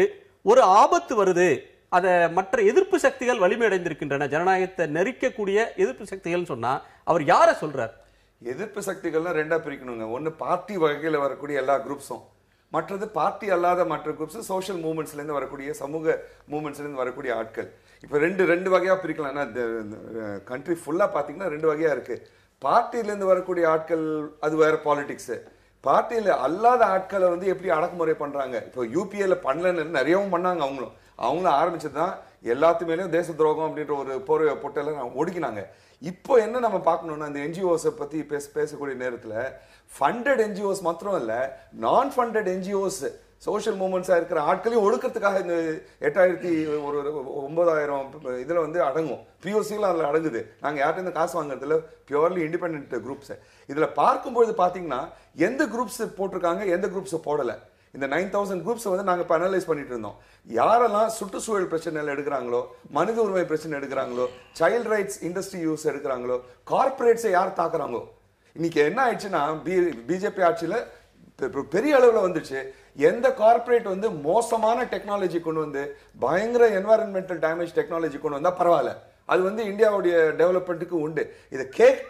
ஒரு ஆபத்து வருது, அத மற்ற எதிர்ப்பு சக்திகள் வலிமை அடைந்திருக்கின்றன, ஜனநாயகத்தை நெரிக்கக்கூடிய எதிர்ப்பு சக்திகள் சொன்னா அவர் யார சொல்றார்? எதிர்ப்பு சக்திகள்லாம் 2ஆ பிரிக்கணுங்க. ஒன்னு பார்ட்டி வகையில வரக்கூடிய எல்லா குரூப்ஸும், மற்றது பார்ட்டி அல்லாத மற்ற குரூப்ஸ், சோஷியல் மூவ்மெண்ட்ஸ்ல இருந்து வரக்கூடிய, சமூக மூவ்மெண்ட்ஸ்ல இருந்து வரக்கூடிய ஆட்கள். இப்ப ரெண்டு வகையா பிரிக்கலாம். கண்ட்ரி ஃபுல்லா பாத்தீங்கன்னா 2 வகையா இருக்கு. பார்ட்டில இருந்து வரக்கூடிய ஆட்கள் அது வேற பாலிடிக்ஸ். பார்ட்டியில அல்லாத ஆட்களை வந்து எப்படி அடக்குமுறை பண்றாங்க. இப்போ யூபிஏல பண்ணலன்னு நிறையவும் பண்ணாங்க. அவங்களும் ஆரம்பிச்சதுதான் எல்லாத்துமேலயும் தேச துரோகம் அப்படின்ற ஒரு போர்வை போட்டெல்லாம் ஒடுக்கினாங்க. இப்போ என்ன நம்ம பார்க்கணும்னா, இந்த என்ஜிஓஸ் பத்தி பேசக்கூடிய நேரத்துல ஃபண்டட் என்ஜிஓஸ் மாத்திரம் இல்ல, நான் ஃபண்டட் என்ஜிஓஸ், சோஷியல் மூவ்மெண்ட்ஸா இருக்கிற ஆட்களையும் ஒடுக்கிறதுக்காக இந்த 8,000 இதுல வந்து அடங்கும். பிஓசில அதுல அடங்குது. நாங்க யார்கிட்ட காசு வாங்குறதுல பியூர்லி இண்டிபெண்டன்ட் குரூப்ஸ். இதுல பார்க்கும்போது பாத்தீங்கன்னா எந்த குரூப்ஸ் போட்டிருக்காங்க, எந்த குரூப்ஸ் போடல. இந்த 9,000 குரூப்ஸ் வந்து நாங்க அனலைஸ் பண்ணிட்டு இருந்தோம். யாரெல்லாம் சுற்றுச்சூழல் பிரச்சனைகள் எடுக்கிறாங்களோ, மனித உரிமை பிரச்சனை எடுக்கிறாங்களோ, சைல்ட் ரைட்ஸ் இண்டஸ்ட்ரி யூஸ் எடுக்கிறாங்களோ, கார்பரேட்ஸை யார் தாக்குறாங்களோ. இன்னைக்கு என்ன ஆயிடுச்சுன்னா, பிஜேபி ஆட்சியில பெரிய அளவுல வந்துச்சு. எந்த கார்பரேட் வந்து மோசமான டெக்னாலஜி கொண்டு வந்து பயங்கர என்வாரன்மெண்டல் டேமேஜ் டெக்னாலஜி கொண்டு வந்தா பரவாயில்ல, அது வந்து இந்தியாவுடைய டெவலப்மெண்ட்டுக்கு உண்டு. இதை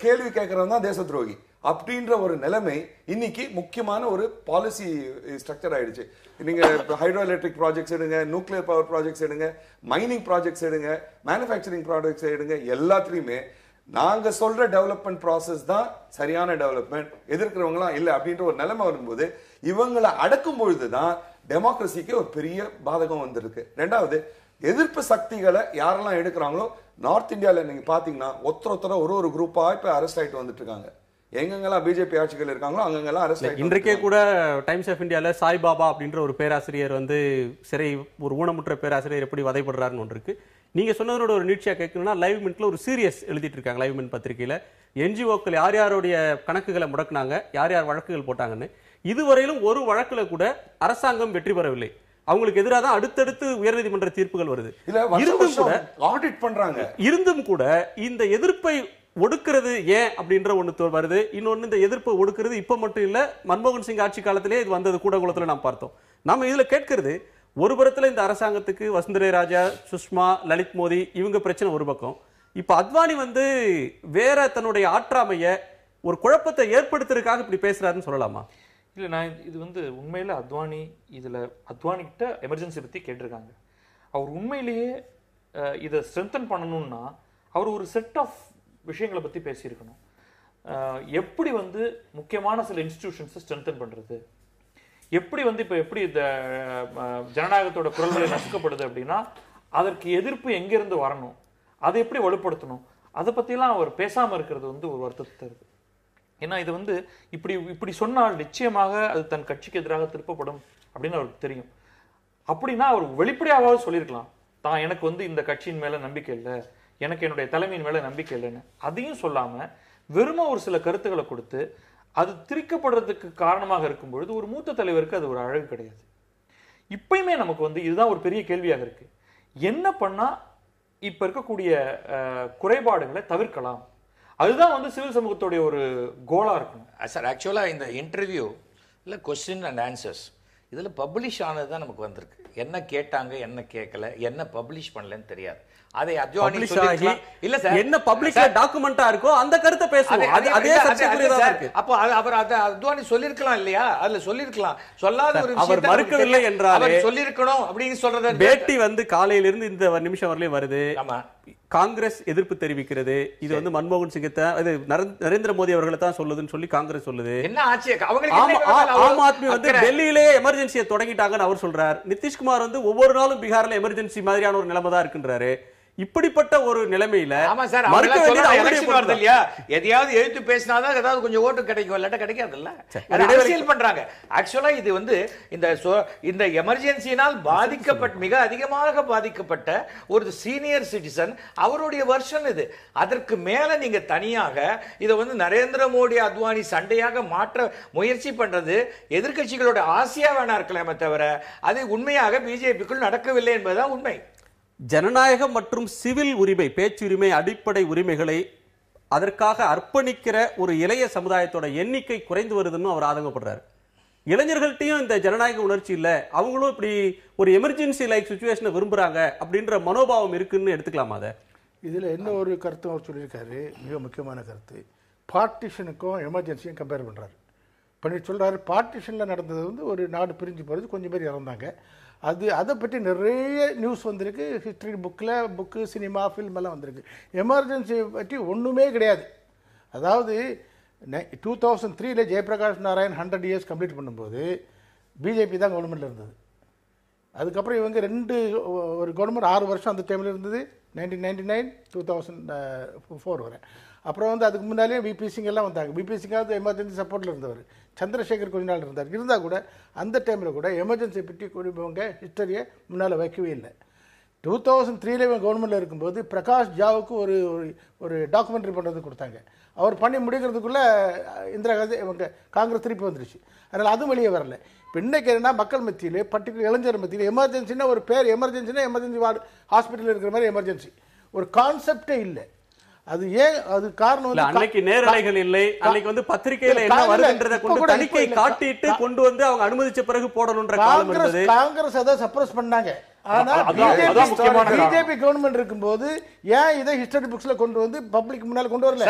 கேள்வி கேட்கறவன் தான் தேச துரோகி அப்படின்ற ஒரு நிலைமை இன்னைக்கு முக்கியமான ஒரு பாலிசி ஸ்ட்ரக்சர் ஆயிடுச்சு. நீங்க ஹைட்ரோ எலக்ட்ரிக் ப்ராஜெக்ட்ஸ் எடுங்க, நியூக்ளியர் பவர் ப்ராஜெக்ட்ஸ் எடுங்க, மைனிங் ப்ராஜெக்ட்ஸ் எடுங்க, மேனுஃபேக்சரிங் ப்ராஜெக்ட்ஸ் எடுங்க, எல்லாத்துலயுமே நாங்க சொல்ற டெவலப்மெண்ட் ப்ராசஸ் தான் சரியான டெவலப்மெண்ட், எதிர்க்கிறவங்களாம் இல்லை அப்படின்ற ஒரு நிலைமை வரும்போது இவங்களை அடக்கும் பொழுதுதான் டெமோக்ரஸிக்கு ஒரு பெரிய பாதகம் வந்திருக்கு. ரெண்டாவது, எதிர்ப்பு சக்திகளை யாரெல்லாம் எடுக்கிறாங்களோ, நார்த் இந்தியால நீங்க பாத்தீங்கன்னா ஒருத்தர ஒரு குரூப்பா இப்ப அரெஸ்ட் ஆயிட்டு வந்துட்டு இருக்காங்க. எங்கெங்கெல்லாம் பிஜேபி ஆட்சிகள் இருக்காங்களோ அங்கெல்லாம் அரெஸ்ட் ஆயிட்டு. இன்றைக்கே கூட டைம்ஸ் ஆஃப் இந்தியால சாய்பாபா அப்படின்ற ஒரு பேராசிரியர் வந்து சிறை, ஒரு ஊனமுற்ற பேராசிரியர் எப்படி வதைப்படுறாருன்னு ஒன்று இருக்கு. நீங்க சொன்னதோட ஒரு நீட்சியா கேட்கணும்னா, லைவ் மின்ட்ல ஒரு சீரியஸ் எழுதிட்டு இருக்காங்க. லைவ் மின்ட் பத்திரிகையில என்ஜிஓக்கள் யார் யாருடைய கணக்குகளை முடக்குனாங்க, யார் யார் வழக்குகள் போட்டாங்கன்னு. இதுவரையிலும் ஒரு வழக்குல கூட அரசாங்கம் வெற்றி பெறவில்லை. அவங்களுக்கு எதிராக தான் அடுத்தடுத்து உயர்நீதிமன்ற தீர்ப்புகள் வருது. இருந்தும் கூட இந்த எதிர்ப்பை ஒடுக்குறது ஏன் அப்படின்ற ஒண்ணு வருது. இன்னொன்னு இந்த எதிர்ப்பு ஒடுக்குறது இப்ப மட்டும் இல்ல, மன்மோகன் சிங் ஆட்சி காலத்திலே இது வந்தது கூடங்குளத்துல நாம் பார்த்தோம். நாம இதுல கேட்கிறது, ஒரு புறத்துல இந்த அரசாங்கத்துக்கு வசுந்தரை ராஜா, சுஷ்மா, லலித் மோடி இவங்க பிரச்சனை ஒரு பக்கம். இப்ப அத்வானி வேற தன்னுடைய ஆற்றாமைய ஒரு குழப்பத்தை ஏற்படுத்துறதுக்காக இப்படி பேசுறாருன்னு சொல்லலாமா? இல்லை, நான் இது உண்மையில் அத்வானி கிட்ட எமர்ஜென்சி பற்றி கேட்டிருக்காங்க. அவர் உண்மையிலேயே இதை ஸ்ட்ரென்தன் பண்ணணும்னா அவர் ஒரு செட் ஆஃப் விஷயங்களை பற்றி பேசியிருக்கணும். எப்படி முக்கியமான சில இன்ஸ்டிடியூஷன்ஸை ஸ்ட்ரென்தன் பண்ணுறது, எப்படி இப்போ எப்படி இந்த ஜனநாயகத்தோட குரல்களை நசுக்கப்படுது அப்படின்னா அதற்கு எதிர்ப்பு எங்கேருந்து வரணும், அதை எப்படி வலுப்படுத்தணும், அதை பற்றிலாம் அவர் பேசாமல் இருக்கிறது ஒரு வருத்தத்தை தருது. ஏன்னா இது இப்படி சொன்னால் நிச்சயமாக அது தன் கட்சிக்கு எதிராக திருப்பப்படும் அப்படின்னு அவருக்கு தெரியும். அப்படின்னா அவர் வெளிப்படையாவது சொல்லியிருக்கலாம், தான் எனக்கு இந்த கட்சியின் மேல நம்பிக்கை இல்லை, எனக்கு என்னுடைய தலைமையின் மேல நம்பிக்கை இல்லைன்னு. அதையும் சொல்லாம வெறும ஒரு சில கருத்துக்களை கொடுத்து அது திரிக்கப்படுறதுக்கு காரணமாக இருக்கும் பொழுது ஒரு மூத்த தலைவருக்கு அது ஒரு அழகு கிடையாது. இப்பயுமே நமக்கு இதுதான் ஒரு பெரிய கேள்வியாக இருக்கு. என்ன பண்ணா இப்ப இருக்கக்கூடிய குறைபாடுகளை தவிர்க்கலாம், அதுதான் சிவில் சமூகத்துடைய ஒரு கோலா இருக்கும். சார் ஆக்சுவலா இந்த இன்டர்வியூ இல்லை கொஸ்டின் அண்ட் ஆன்சர்ஸ் இதில் பப்ளிஷ் ஆனது தான் நமக்கு வந்திருக்கு. என்ன கேட்டாங்க, என்ன கேட்கல, என்ன பப்ளிஷ் பண்ணலன்னு தெரியாது. அதை அத்வானி இல்ல சார், என்ன பப்ளிக் டாக்குமெண்டா இருக்கோ அந்த கருத்தை பேசுவோம். அப்போ அவர் அத்வானி சொல்லிருக்கலாம் இல்லையா, அதுல சொல்லிருக்கலாம். சொல்லாத ஒரு அவர் மறுக்கவில்லை என்றால் சொல்லிருக்கணும் அப்படின்னு சொல்றது. பேட்டி காலையில இருந்து இந்த நிமிஷம் வரலையும் வருது. காங்கிரஸ் எதிர்ப்பு தெரிவிக்கிறது. இது மன்மோகன் சிங் நரேந்திர மோடி அவர்களை தான் சொல்லுதுன்னு சொல்லி காங்கிரஸ் சொல்லுது. என்ன ஆச்சு? ஆம் ஆத்மி டெல்லியிலே எமர்ஜென்சியை தொடங்கிட்டாங்கன்னு அவர் சொல்றார். நிதிஷ்குமார் ஒவ்வொரு நாளும் பீகார்ல எமர்ஜென்சி மாதிரியான ஒரு நிலைமை தான் இருக்கின்றாரு. இப்படிப்பட்ட ஒரு நிலைமையில எதையாவது எழுத்து பேசினாதான் ஏதாவது கொஞ்சம் ஓட்டு கிடைக்கும், இல்லாட்ட கிடைக்காதுல்ல. அரசியல் பண்றாங்க. ஆக்சுவலா இது இந்த எமர்ஜென்சியினால் மிக அதிகமாக பாதிக்கப்பட்ட ஒரு சீனியர் சிட்டிசன் அவருடைய வெர்ஷன் இது. அதற்கு மேல நீங்க தனியாக இதை நரேந்திர மோடி அத்வானி சண்டையாக மாற்ற முயற்சி பண்றது எதிர்கட்சிகளோட ஆசையா வேணா இருக்கலாமே தவிர அது உண்மையாக பிஜேபிக்குள் நடக்கவில்லை என்பதுதான் உண்மை. ஜனநாயகம் மற்றும் சிவில் உரிமை, பேச்சுரிமை, அடிப்படை உரிமைகளை அதற்காக அர்ப்பணிக்கிற ஒரு இளைய சமுதாயத்தோட எண்ணிக்கை குறைந்து வருதுன்னு அவர் ஆதங்கப்படுறாரு. இளைஞர்கள்ட்டையும் இந்த ஜனநாயக உணர்ச்சி இல்ல, அவங்களும் இப்படி ஒரு எமர்ஜென்சி லைக் சிச்சுவேஷனை விரும்புறாங்க அப்படின்ற மனோபாவம் இருக்குன்னு எடுத்துக்கலாமா? அதை இதுல என்ன ஒரு கருத்து அவர் சொல்லியிருக்காரு, மிக முக்கியமான கருத்து. பார்ட்டிஷனுக்கும் எமர்ஜென்சியும் கம்பேர் பண்றாரு. பண்ணி சொல்றாரு, பார்ட்டிஷன்ல நடந்தது ஒரு நாடு பிரிஞ்சு போறது, கொஞ்சம் பேர் இறந்தாங்க. அதை பற்றி நிறைய நியூஸ் வந்திருக்கு, ஹிஸ்டரி புக்கு, சினிமா, ஃபில்ம் எல்லாம் வந்திருக்கு. எமர்ஜென்சி பற்றி ஒன்றுமே கிடையாது. அதாவது 2003 ஜெயபிரகாஷ் நாராயண் 100 இயர்ஸ் கம்ப்ளீட் பண்ணும்போது பிஜேபி தான் கவர்மெண்ட்டில் இருந்தது. அதுக்கப்புறம் இவங்க ஒரு கவர்மெண்ட் 6 வருஷம் அந்த டைமில் இருந்தது, 1999 2004 வரை. அப்புறம் அதுக்கு முன்னாலே விபி சிங் எல்லாம் வந்தாங்க. விபி சிங்காவது எமர்ஜென்சி சப்போர்ட்டில் இருந்தவர். சந்திரசேகர் கொஞ்ச நாள் இருந்தால் கூட அந்த டைமில் கூட எமர்ஜென்சி பற்றி இவங்க ஹிஸ்டரியை முன்னால் வைக்கவே இல்லை. 2003 இவங்க கவர்மெண்ட்டில் இருக்கும்போது பிரகாஷ் ஜாவுக்கு ஒரு டாக்குமெண்ட்ரி பண்ணுறது கொடுத்தாங்க. அவர் பண்ணி முடிக்கிறதுக்குள்ளே இந்திரா காந்தி இவங்க காங்கிரஸ் திருப்பி வந்துருச்சு. அதனால் அதுவும் வெளியே வரல. இப்போ இன்றைக்கி என்னன்னா, மக்கள் மத்தியில் பர்டிகுலர் இளைஞர் மத்தியில் எமர்ஜென்சின்னா ஒரு பேர், எமர்ஜென்சினா எமர்ஜென்சி வார்டு ஹாஸ்பிட்டல் இருக்கிற மாதிரி எமர்ஜென்சி ஒரு கான்செப்டே இல்லை. அது ஏன்? அது காரணம் அன்னைக்கு நேரலைகள் இல்லை, அன்னைக்கு பத்திரிகையில என்ன வருதுன்றதை கொண்டு தணிக்கை காட்டிட்டு கொண்டு அவங்க அனுமதிச்ச பிறகு போடணும்ன்ற காலம் இருந்தது. காங்கிரஸ் அதை சப்ரஸ் பண்ணாங்க. ஆனா பிஜேபி கவர்மெண்ட் இருக்கும்போது ஏன் இதை ஹிஸ்டரி புக்ஸ்ல கொண்டு பப்ளிக் முன்னால கொண்டு வரல?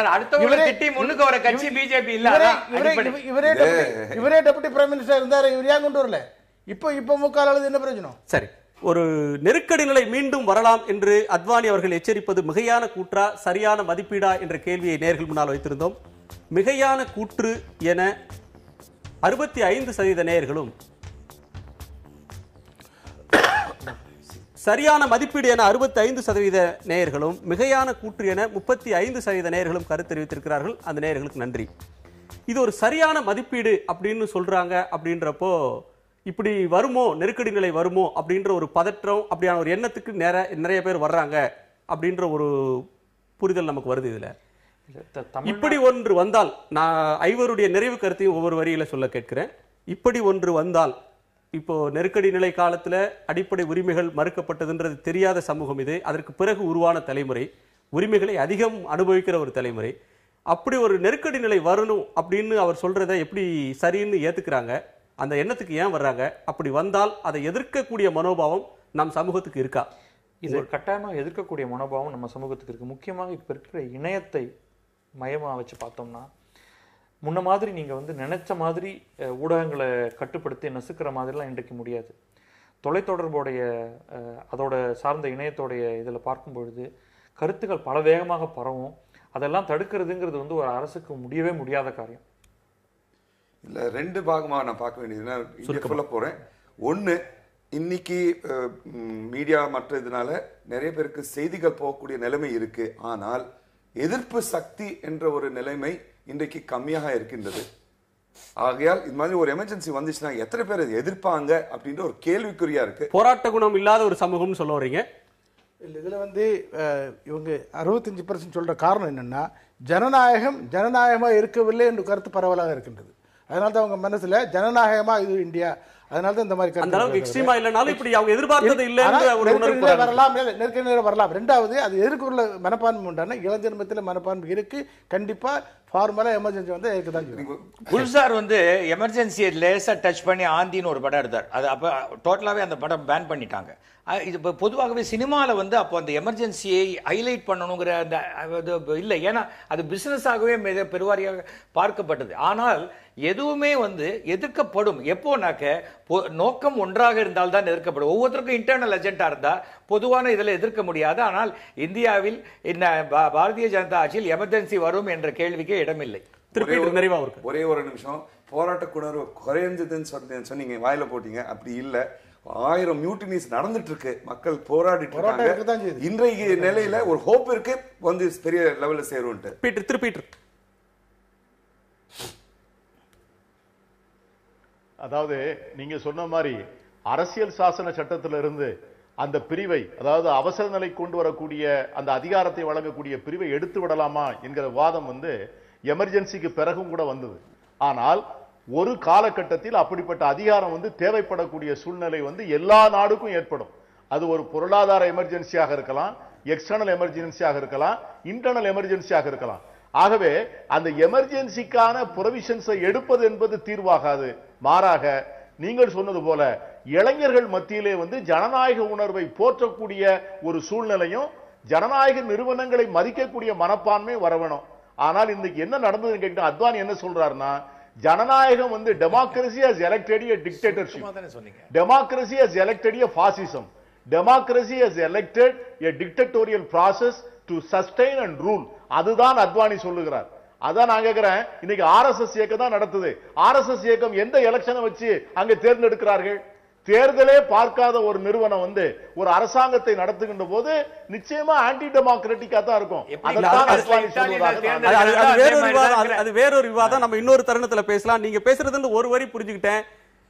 இவரே டெபுட்டி பிரைம் மினிஸ்டர் இருந்தாரு, இவர் ஏன் கொண்டு வரல? இப்போ முக்கால் என்ன பிரயோஜனம்? சரி, ஒரு நெருக்கடி நிலை மீண்டும் வரலாம் என்று அத்வானி அவர்கள் எச்சரிப்பது மிகையான கூற்றா, சரியான மதிப்பீடா என்ற கேள்வியை நேர்கள் முன்னால் வைத்திருந்தோம். மிகையான கூற்று என 65% நேயர்களும், சரியான மதிப்பீடு என 65% நேயர்களும், மிகையான கூற்று என 35% நேயர்களும் கருத்து தெரிவித்திருக்கிறார்கள். அந்த நேயர்களுக்கு நன்றி. இது ஒரு சரியான மதிப்பீடு அப்படின்னு சொல்றாங்க. அப்படின்றப்போ இப்படி வருமோ, நெருக்கடி நிலை வருமோ அப்படின்ற ஒரு பதற்றம், அப்படியான ஒரு எண்ணத்துக்கு நிறைய பேர் வர்றாங்க அப்படின்ற ஒரு புரிதல் நமக்கு வருது. இதுல இப்படி ஒன்று வந்தால், நான் ஐவருடைய நிறைவு கருத்தையும் ஒவ்வொரு வரியில சொல்ல கேட்கிறேன். இப்படி ஒன்று வந்தால், இப்போ நெருக்கடி நிலை காலத்துல அடிப்படை உரிமைகள் மறுக்கப்பட்டதுன்றது தெரியாத சமூகம் இது. அதற்கு பிறகு உருவான தலைமுறை உரிமைகளை அதிகம் அனுபவிக்கிற ஒரு தலைமுறை. அப்படி ஒரு நெருக்கடி நிலை வரணும் அப்படின்னு அவர் சொல்றதை எப்படி சரின்னு ஏத்துக்கிறாங்க? அந்த எண்ணத்துக்கு ஏன் வர்றாங்க? அப்படி வந்தால் அதை எதிர்க்கக்கூடிய மனோபாவம் நம் சமூகத்துக்கு இருக்கா? இது கட்டாயமாக எதிர்க்கக்கூடிய மனோபாவம் நம்ம சமூகத்துக்கு இருக்கு. முக்கியமாக இப்போ இருக்கிற இணையத்தை மையமாக வச்சு பார்த்தோம்னா, முன்ன மாதிரி நீங்கள் வந்து நினைச்ச மாதிரி ஊடகங்களை கட்டுப்படுத்தி நசுக்கிற மாதிரிலாம் இன்றைக்கு முடியாது. தொலைத்தொடர்புடைய அதோட சார்ந்த இணையத்தோடைய இதில் பார்க்கும் பொழுது கருத்துக்கள் பல வேகமாக பரவும். அதெல்லாம் தடுக்கிறதுங்கிறது வந்து ஒரு அரசுக்கு முடியவே முடியாத காரியம். இல்லை, ரெண்டு பாகமாக நான் பார்க்க வேண்டியது சொல்ல போகிறேன். ஒன்று, இன்னைக்கு மீடியா மற்ற இதனால நிறைய பேருக்கு செய்திகள் போகக்கூடிய நிலைமை இருக்கு. ஆனால் எதிர்ப்பு சக்தி என்ற ஒரு நிலைமை இன்றைக்கு கம்மியாக இருக்கின்றது. ஆகையால் இது மாதிரி ஒரு எமர்ஜென்சி வந்துச்சுன்னா எத்தனை பேர் எதிர்ப்பாங்க அப்படின்ற ஒரு கேள்விக்குறியா இருக்கு. போராட்ட குணம் இல்லாத ஒரு சமூகம்னு சொல்ல வரீங்க? இல்லை, இதில் வந்து இவங்க 65% சொல்கிற காரணம் என்னென்னா, ஜனநாயகமாக இருக்கவில்லை என்று கருத்து பரவலாக இருக்கின்றது. அதனால தான் அவங்க மனசில் ஜனநாயகமாக இது இந்தியா, அதனால தான் இந்த மாதிரி அந்த அளவுக்கு எக்ஸ்ட்ரீமா இல்லனாலும் இப்படி அவங்க எதிர்பார்த்தது இல்லைன்ற ஒரு உணர்வு வரலாம், நெருக்கடி வரலாம். ரெண்டாவது, அது எதிர்க்குள்ள மனப்பான்மை உண்டான இளஞ்சென்மத்தில் மனப்பான்மை இருக்கு. கண்டிப்பா ஃபார்மலா எமர்ஜென்சி வந்து இருக்குதான். குல்சார் வந்து எமர்ஜென்சியை லேசா டச் பண்ணி ஆந்தின்னு ஒரு படம் எடுத்தார். அது அப்ப டோட்டலாவே அந்த படம் பேன் பண்ணிட்டாங்க. இது பொதுவாகவே சினிமாவில் வந்து அப்போ அந்த எமர்ஜென்சியை ஹைலைட் பண்ணணுங்கிற அந்த இல்லை. ஏன்னா அது பிசினஸாகவே மிக பெருவாரியாக பார்க்கப்பட்டது. ஆனால் எதுவுமே வந்து எதிர்க்கப்படும் எப்போனாக்க நோக்கம் ஒன்றாக இருந்தால் தான் எதிர்க்கப்படும். ஒவ்வொருத்தருக்கும் இன்டர்னல் அஜெண்டா இருந்தால் பொதுவான இதில் எதிர்க்க முடியாது. ஆனால் இந்தியாவில் இந்த பாரதிய ஜனதா ஆட்சியில் எமர்ஜென்சி வரும் என்ற கேள்விக்கே இடமில்லை. ஒரே ஒரு நிமிஷம், போராட்ட குணர்வு குறைஞ்சதுன்னு சொன்னீங்க, வாயில போட்டீங்க. அப்படி இல்லை, 1000 மியூட்டினிஸ் நடந்துட்டு இருக்கு, மக்கள் போராடிட்டு இருக்காங்க. இன்றைய நிலையில ஒரு ஹோப் இருக்கு வந்து பெரிய லெவல்ல சேரும்ட்டு. பீட்டர், அதாவது நீங்க சொன்ன மாதிரி அரசியல் சாசன சட்டத்திலிருந்து அந்த பிரிவை, அதாவது அவசர நிலை கொண்டு வரக்கூடிய அந்த அதிகாரத்தை வழங்கக்கூடிய பிரிவை எடுத்து விடலாமா என்கிற வாதம் வந்து எமர்ஜென்சிக்கு பிறகும் கூட வந்தது. ஆனால் ஒரு காலகட்டத்தில் அப்படிப்பட்ட அதிகாரம் வந்து தேவைப்படக்கூடிய சூழ்நிலை வந்து எல்லா நாடுக்கும் ஏற்படும். அது ஒரு பொருளாதார எமர்ஜென்சியாக இருக்கலாம், எக்ஸ்டர்னல் எமர்ஜென்சியாக இருக்கலாம், இன்டர்னல் எமர்ஜென்சியாக இருக்கலாம். ஆகவே அந்த எமர்ஜென்சிக்கான ப்ரொவிஷன்ஸை எடுப்பது என்பது தீர்வாகாது. மாறாக நீங்கள் சொன்னது போல இளைஞர்கள் மத்தியிலே வந்து ஜனநாயக உணர்வை போற்றக்கூடிய ஒரு சூழ்நிலையும் ஜனநாயக நிறுவனங்களை மதிக்கக்கூடிய மனப்பான்மை வரவேணும். ஆனால் இன்னைக்கு என்ன நடந்ததுன்னு கேட்டா, அத்வானி என்ன சொல்றாருன்னா, ஜனநாயகம் வந்து democracy has elected a dictatorship, democracy has elected a fascism, democracy has elected a dictatorial process to sustain and rule. அதுதான் அத்வானி சொல்லுகிறார். அதான் நான் கேக்குறேன், இன்னைக்கு ஆர்எஸ்எஸ் இயக்கம் தான் நடத்துது. ஆர்எஸ்எஸ் இயக்கம் எந்த எலெக்ஷனை வச்சு அங்க தேர்ந்தெடுக்கிறார்கள்? தேர்தலே பார்க்காத ஒரு நிறுவனம் வந்து ஒரு அரசாங்கத்தை நடத்துகின்ற போது நிச்சயமா ஆன்டி டெமோக்ராட்டிக்கா தான் இருக்கும். அது வேறொரு விவாதம், நம்ம இன்னொரு தருணத்துல பேசலாம். நீங்க பேசுறதுல ஒரு வரி புரிஞ்சுக்கிட்டேன்.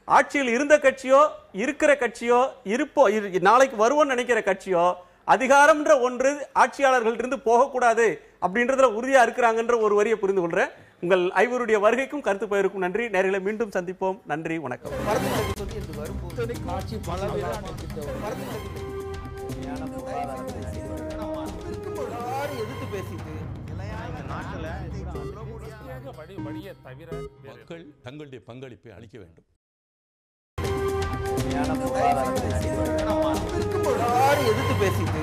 ஆட்சியில் இருந்த கட்சியோ இருக்கிற கட்சியோ நாளைக்கு வருவோம்னு நினைக்கிற கட்சியோ அதிகாரம்ன்ற ஒன்று ஆட்சியாளர்கள் இருந்து போகக்கூடாது அப்படின்றதுல உறுதியா இருக்கிறாங்கன்ற ஒரு வரியை புரிந்து கொள்றேன். உங்கள் ஐவருடைய வருகைக்கும் கருத்து பயிருக்கும் நன்றி. நேர்களை மீண்டும் சந்திப்போம். நன்றி, வணக்கம். மக்கள் தங்களுடைய பங்களிப்பை அளிக்க வேண்டும். எதிர்த்து பேசிட்டு